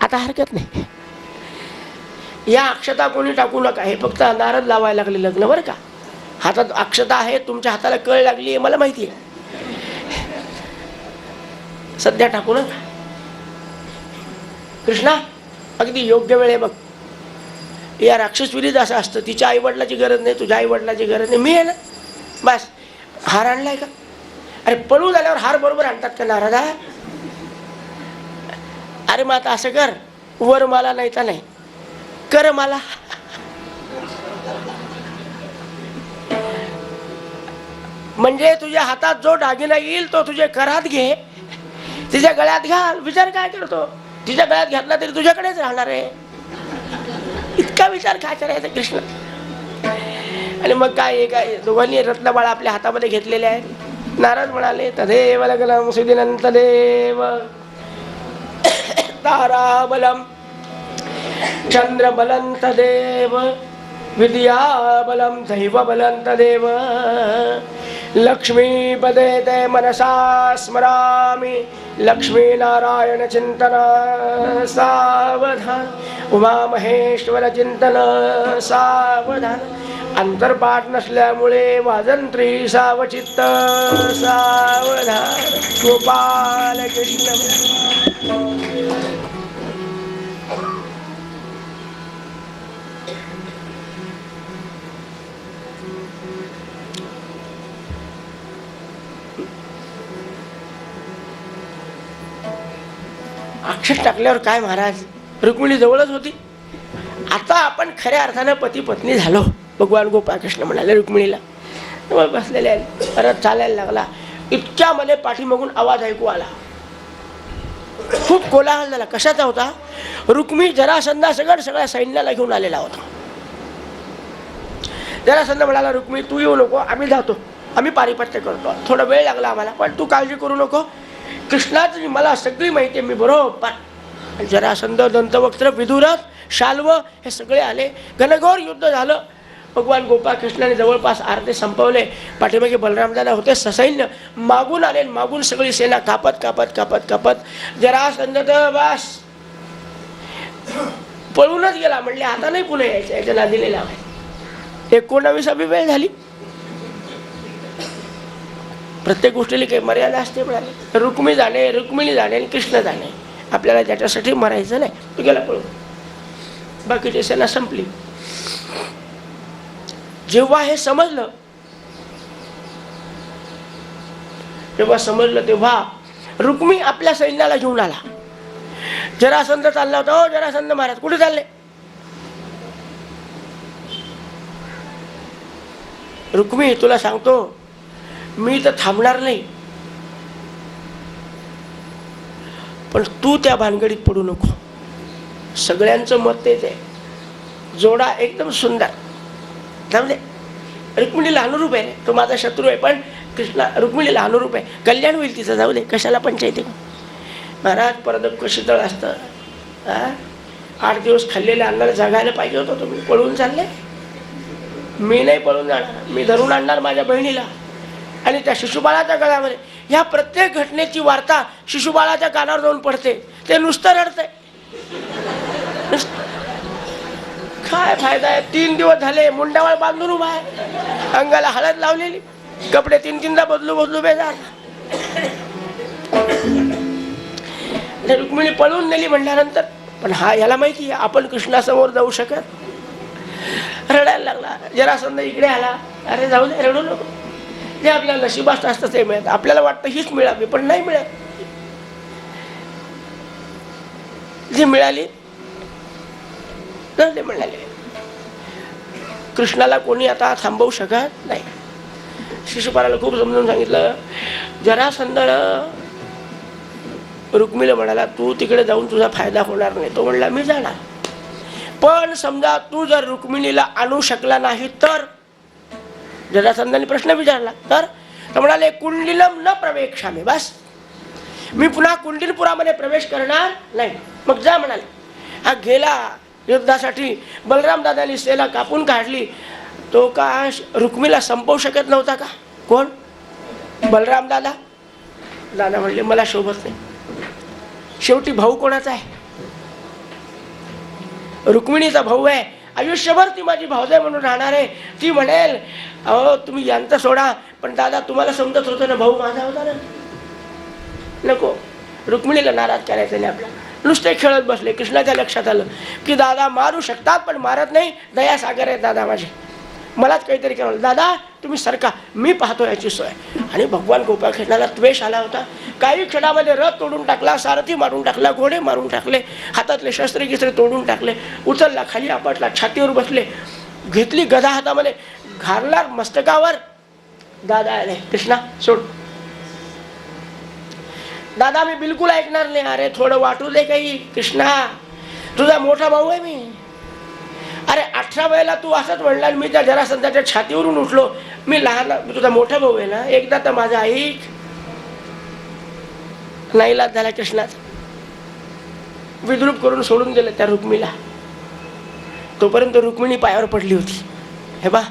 S1: आता हरकत नाही. या अक्षता कोणी टाकू नका. हे फक्त नारद लावायला लागले लग्न बरं का. हातात अक्षता आहे, तुमच्या हाताला कळ लागली आहे मला माहिती आहे. सध्या टाकू नका. कृष्णा अगदी योग्य वेळ आहे बघ. या राक्षसविरीत असं असतं, तिच्या आईवडिलाची गरज नाही, तुझ्या आईवडिलाची गरज नाही, मी आहे ना बस. हार आणलाय का? अरे पळून झाल्यावर हार बरोबर आणतात का नारदा? अरे मग आता असं कर, वर मला नाही तर नाही, कर मला. म्हणजे तुझ्या हातात जो दागिना येईल तो तुझे करात घे, तिच्या गळ्यात घाल. विचार काय करतो? तिच्या गळ्यात घातला तरी तुझ्याकडेच राहणार आहे. इतका विचार काय करायचा कृष्ण? आणि मग काय दोघांनी रत्नबाळ आपल्या हातामध्ये घेतलेले आहेत. नारद म्हणाले तदेव लग्नम सुदिनं तदेव ताराबलम चंद्रबलं तदेव विद्याबलं दैवबलं तदेव लक्ष्मीपदे ते मनसा स्मरामि लक्ष्मीनारायण चिंतन सावधान उमा महेश्वर चिंतन सावधान अंतर्पाठ नसल्यामुळे वाजंत्री सावचित्त सावधान गोपाल कृष्ण. अक्षर टाकल्यावर काय महाराज, रुक्मिणी जवळच होती. आता आपण खऱ्या अर्थानं पती पत्नी झालो. भगवान गोपाळकृष्ण म्हणाले रुक्मिणीला. बसलेले आहेत, परत चालायला लागला. इतक्या मध्ये पाठीमागून आवाज ऐकू आला. खूप कोलाहल झाला. कशाचा होता? रुक्मी जरासंधा सगळ्या सैन्याला घेऊन आलेला होता. जरासंध म्हणाला रुक्मी तू येऊ नको, आम्ही जातो, आम्ही पारिपत्य करतो. थोडा वेळ लागला आम्हाला, पण तू काळजी करू नको. कृष्णाची मला सगळी माहिती आहे, मी बरोबर. जरासंध, दंतवक्त्र, विदुरथ, शाल्व हे सगळे आले. घनघोर युद्ध झालं. भगवान गोपाळकृष्णाने जवळपास अर्धे संपवले. पाठीमागे बलरामदादा होते. ससैन्य मागून आले. मागून सगळी सेना कापत कापत कापत कापत जरासंध तर बस पळूनच गेला. म्हणले आता नाही पुन्हा यायचं, याच्या नादीने लावायचं. 19वी वेळ झाली. प्रत्येक गोष्टीला काही मर्यादा असते म्हणाले. रुक्मिणी जाणे आणि कृष्ण जाणे. आपल्याला त्याच्यासाठी मरायचं नाही. तो गेला पळून. बाकीची सेना संपली. जेव्हा हे समजलं तेव्हा रुक्मी आपल्या सैन्याला घेऊन आला. जरासंध चालला होता. ओ जरासंध महाराज कुठे चालले? रुक्मी तुला सांगतो मी तर थांबणार नाही, पण तू त्या भानगडीत पडू नको. सगळ्यांचं मत तेच आहे. जोडा एकदम सुंदर. जाऊ दे, रुक्मिणीला अनुरूप आहे, तो माझा शत्रू आहे, पण कृष्णा रुक्मिणीला अनुरूप आहे, कल्याण होईल तिचं, जाऊ दे, कशाला पंचायती. महाराज परदक्ष शीतळ असतं. 8 दिवस खाल्लेल्या अन्नाला जगायला पाहिजे होतं. तुम्ही पळून चालले. मी नाही पळून जाणार, मी धरून आणणार माझ्या बहिणीला. आणि त्या शिशुबाळाच्या गळ्यामध्ये ह्या प्रत्येक घटनेची वार्ता शिशुबाळाच्या कानावर जाऊन पडते. ते नुसतं रडतंय. काय फायदा आहे. 3 दिवस झाले मुंडावळ बांधून उभा आहे, अंगाला हळद लावलेली, कपडे 3-3दा बदलू बेजार. रुक्मिणी पळून नेली म्हणल्यानंतर पण याला माहिती आहे आपण कृष्णासमोर जाऊ शकत. रडायला लागला. जरासंध इकडे आला. अरे जाऊ दे, रडू नको. जे आपल्याला नशिबात असतं ते मिळत. आपल्याला वाटतं हीच मिळावी, पण नाही मिळत. जी मिळाली तर ते मिळाले. कृष्णाला कोणी आता थांबवू शकत नाही. शिशुपालाला खूप समजून सांगितलं. जरासंध रुक्मिणीला म्हणाला, तू तिकडे जाऊन तुझा फायदा होणार नाही. तो म्हणला, मी जाणार, पण समजा तू जर रुक्मिणीला आणू शकला नाही तर. जरासंधाने प्रश्न विचारला तर म्हणाले, कुंडिलम न प्रवेशामी. बस, मी पुन्हा कुंडिलपुरामध्ये प्रवेश करणार नाही. मग जा म्हणाले. हा गेला युद्धासाठी. बलराम दादानी सेना कापून काढली. तो का रुक्मिणीला संपवू शकत नव्हता का? कोण? बलराम दादा. दादा म्हणले, मला शोभत नाही. शेवटी भाऊ कोणाचा आहे? रुक्मिणीचा भाऊ आहे. आयुष्यभर ती माझी भावजाई म्हणून राहणार आहे. ती म्हणेल, अहो तुम्ही यांचं सोडा, पण दादा तुम्हाला समजत होतं ना, भाऊ माझा होता ना. नको, रुक्मिणीला नाराज करायचं नाही आपल्याला. नुसते खेळत बसले. कृष्णाच्या लक्षात आलं की दादा मारू शकतात पण मारत नाही. दया सागर आहे दादा माझे, मलाच काहीतरी करावं. दादा तुम्ही सरका, मी पाहतो याची सोय. आणि भगवान गोपाळकृष्णाला द्वेष आला होता. काही क्षणामध्ये रथ तोडून टाकला, सारथी मारून टाकला, घोडे मारून टाकले, हातातले शस्त्रे गिस्त्रे तोडून टाकले. उचलला, खाली आपटला, छातीवर बसले, घेतली गदा हातामध्ये, घालणार मस्तकावर. दादा आले, कृष्णा सोड. दादा मी बिलकुल ऐकणार नाही. अरे थोडं वाटू दे काही. कृष्णा तुझा मोठा भाऊ आहे मी. अरे 18 वेळेला तू असंच म्हणला. मी त्या जरासंधाच्या छातीवरून उठलो. मी लहान, तुझा मोठा भाऊ आहे ना, एकदा तर माझा ऐक. नाईलाज झाला कृष्णाचा. विद्रूप करून सोडून दिलं त्या रुक्मिणीला. तोपर्यंत रुक्मिणी पायावर पडली होती. हे बा,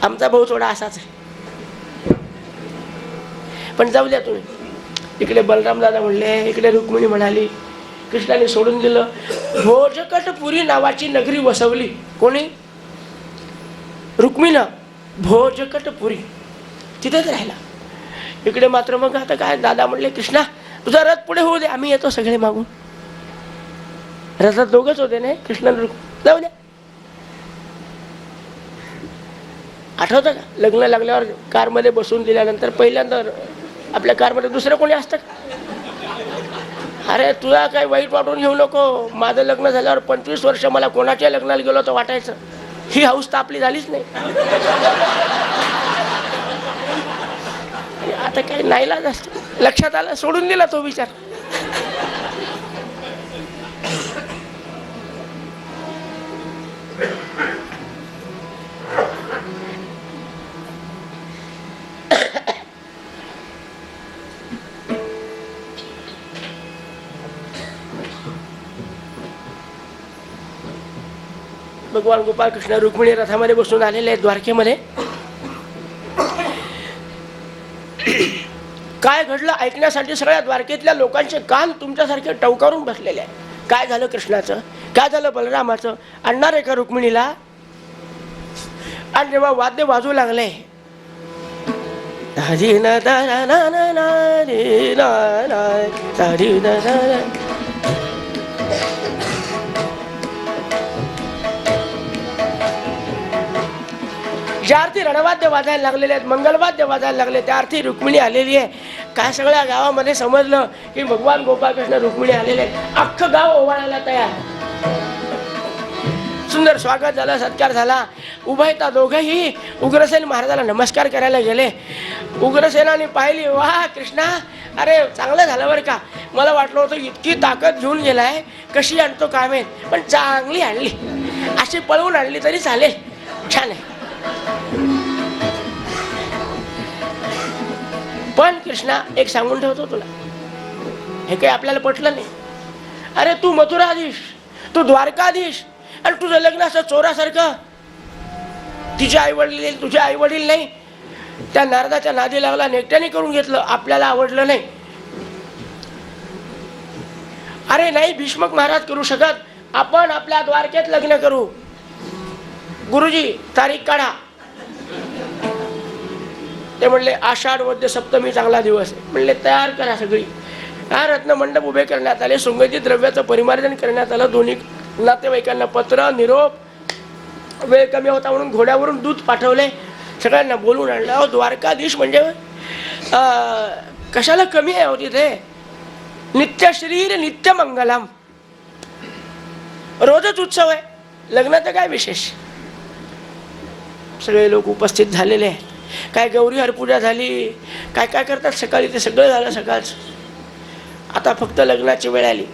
S1: आमचा भाऊ थोडा असाच आहे, पण जाऊ द्या तुम्ही. इकडे बलराम दादा म्हणले, इकडे रुक्मिणी म्हणाली. कृष्णाने सोडून दिलं. भोजकटपुरी नावाची नगरी वसवली. कोणी? रुक्मिणी. भोजकटपुरी, तिथेच राहिला. इकडे मात्र मग आता काय, दादा म्हणले, कृष्णा तुझा रथ पुढे होऊ दे, आम्ही येतो सगळे मागून. रथात दोघच होते ना, कृष्ण जाऊ द्या. आठवतं का, लग्न लागल्यावर कारमध्ये बसून दिल्यानंतर पहिल्यांदा आपल्या कारमध्ये दुसरं कोणी असतं का? अरे तुला काही वाईट वाटून घेऊ नको. माझं लग्न झाल्यावर 25 वर्ष मला कोणाच्या लग्नाला गेलो तर वाटायचं ही हाऊस तर आपली झालीच नाही. आता काही नाईलाज असतं. लक्षात आलं, सोडून दिला तो विचार. भगवान गोपाळ कृष्ण रुक्मिणी रथामध्ये बसून आलेले आहेत द्वारकेमध्ये. काय घडलं ऐकण्यासाठी सगळ्या द्वारकेतल्या लोकांचे कान तुमच्यासारखे टवकारून बसलेले आहे. काय झालं कृष्णाचं, काय झालं बलरामाचं, आणणार आहे का रुक्मिणीला? आणि जेव्हा वाद्य वाजू लागले, ज्या अर्थी रणवाद्य वाजायला लागलेले आहेत, मंगलवाद्य वाजायला लागले, त्या अर्थी रुक्मिणी आलेली आहे. काय सगळ्या गावामध्ये समजलं की भगवान गोपाळकृष्ण रुक्मिणी आलेले आहेत. अख्खं गाव ओवाळायला तयार. सुंदर स्वागत झालं, सत्कार झाला. उभयता दोघंही उग्रसेन महाराजाला नमस्कार करायला गेले. उग्रसेनाने पाहिली, वा कृष्णा, अरे चांगलं झालं बरं का. मला वाटलं होतं इतकी ताकद घेऊन गेलाय, कशी आणतो काय माहीत, पण चांगली आणली. अशी पळवून आणली तरी चालेल, छान आहे. पण कृष्णा एक सांगून ठेवतो तुला, हे काही आपल्याला पटलं नाही. अरे तू मथुराधीश, तू द्वारकाधीश, आणि तुझं लग्न असं चोरासारखं. तिचे आई वडील, तुझे आई वडील नाही, त्या नारदाच्या नादी लागला, नेकट्याने करून घेतलं, आपल्याला आवडलं नाही. अरे नाही भीष्मक महाराज करू शकत, आपण आपल्या द्वारकेत लग्न करू. गुरुजी तारीख काढा. ते म्हणले आषाढ वद्य सप्तमी चांगला दिवस आहे. म्हणले तयार करा सगळी. हा रत्न मंडप उभे करण्यात आले, सुगंधित द्रव्याचं परिमार्जन करण्यात आलं. दोन्ही नातेवाईकांना पत्र निरोप. वेळ कमी होता म्हणून घोड्यावरून दूध पाठवले, सगळ्यांना बोलून आणलं. अहो द्वारकाधीश म्हणजे कशाला कमी आहे होती ते. नित्य शरीर नित्य मंगलम, रोजच उत्सव आहे, लग्नाचं काय विशेष. सगळे लोक उपस्थित झालेले आहे. काय गौरी हरपूजा झाली, काय काय करतात सकाळी ते सगळं झालं सकाळच. आता फक्त लग्नाची वेळ आली.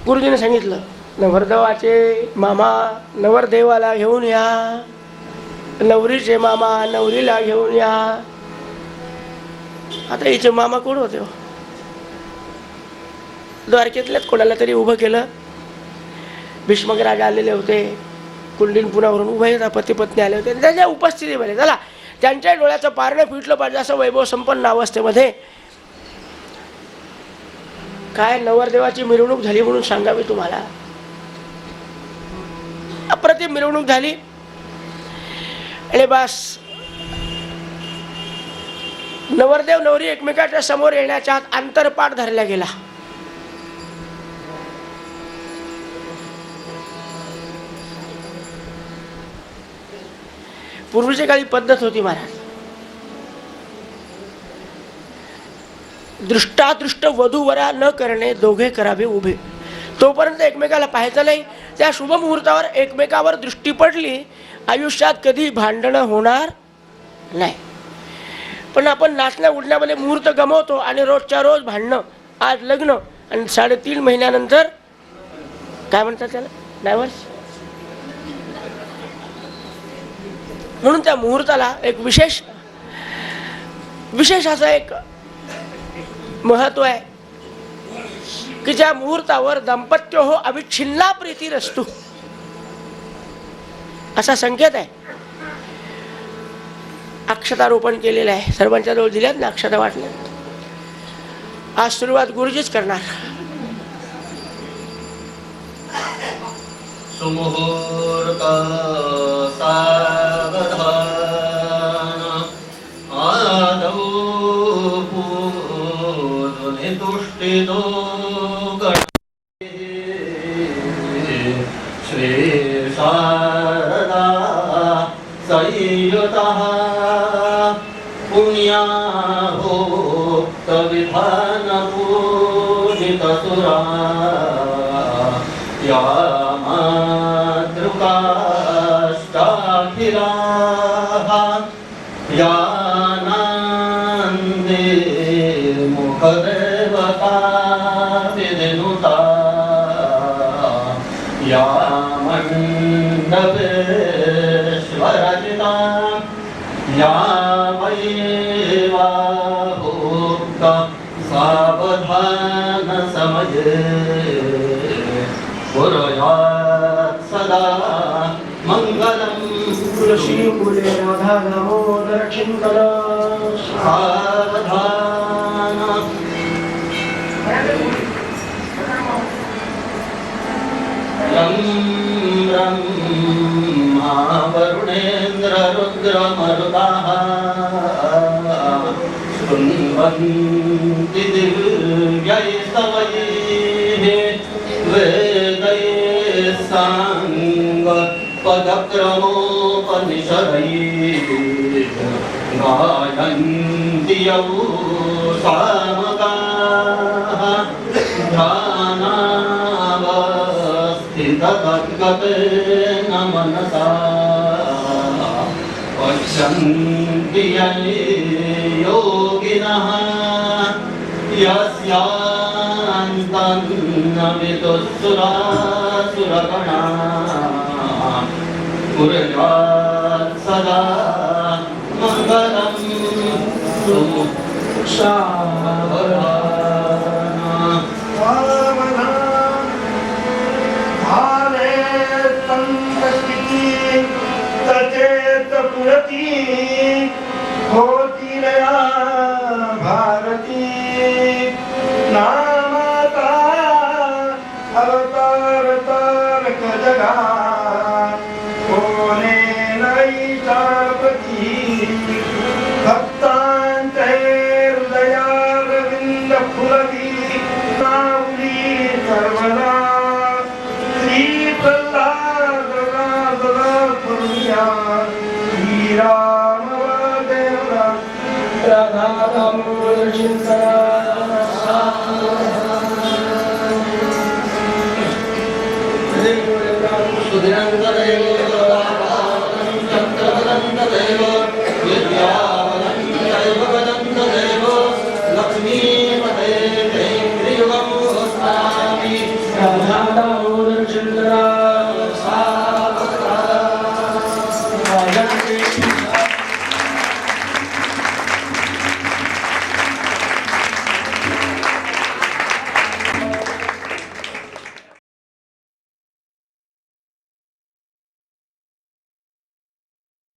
S1: गुरुजीने सांगितलं नवरदेवाचे मामा नवरदेवाला घेऊन या, नवरीचे मामा नवरीला घेऊन या. आता हिचे मामा कोण होते? द्वारकेतल्याच कोणाला तरी उभं केलं. भीष्मक राजा आलेले होते, कुंडीन पुण्यावरून उभे होता, पती पत्नी आले होते, त्यांच्या उपस्थितीमध्ये चला त्यांच्या डोळ्याचं पारणं फिटलं पाहिजे असं वैभव संपन्न अवस्थेमध्ये. काय नवरदेवाची मिरवणूक झाली म्हणून सांगावी तुम्हाला. अप्रतिम मिरवणूक झाली. आणि बस नवरदेव नवरी एकमेकाच्या समोर येण्याच्या आत आंतरपाठ धरला गेला. पूर्वीच्या काळी पद्धत होती महाराज, दृष्टादृष्ट वधूवरा न करणे, दोघे करावे उभे. तोपर्यंत एकमेकाला पाहायचं नाही. त्या शुभ मुहूर्तावर एकमेकावर दृष्टी पडली, आयुष्यात कधी भांडणं होणार नाही. पण आपण नाचण्या उडण्यामध्ये मुहूर्त गमवतो आणि रोजच्या रोज भांडणं. आज लग्न आणि 3.5 महिन्यानंतर काय म्हणतात त्याला, डायव्हर्स. म्हणून त्या मुहूर्ताला एक विशेष असं एक महत्व आहे की ज्या मुहूर्तावर दाम्पत्य हो अविच्छिन्ना प्रीतिरस्तु असा संकेत आहे. अक्षतारोपण केलेलं आहे, सर्वांच्या जवळ दिल्यात ना अक्षता वाटल्या. आज सुरुवात गुरुजीच करणार.
S2: सुमुहूर्त सावधान आदौ पूर्वनि तुष्टितो श्री शारदा संयुतः पुण्याभोक्त विधान पूजितसुरा या मातृकाष्टाखिलाः या नान्दे मुखदेवता विधिनुता या मण्डपेश्वरजिता या वैवाहोक्त सावधान समये पुरयात् सदा मंगलम.
S1: तुलसीकुले राधा दामोदर चिंतन
S2: सावधान यं ब्रह्मा वरुणेन्द्र रुद्र मरुताः शृण्वन्ति दिव्यैस्तवैः वेदैः साङ्ग पदक्रमोपनिषदैः गायन्ति यौ सामगाः ध्यानावस्थिततद्गतेन मनसा पश्यन्ति योगिनः यस्यान्तन्न विदुःसुरासुरगणाः कुर्यात् सदा मङ्गलं
S3: सचेत पुरती होती नया भारती नामाता अवतार तारक जगा कोणे नाही चापती भक्तांचे हृदयारविंद फुलवी नावली सर्वदा श्री प्रल्हाद करुणिया श्री राम देवरा राधा दामोदर शिंकरा राधा दामोदर शिंकरा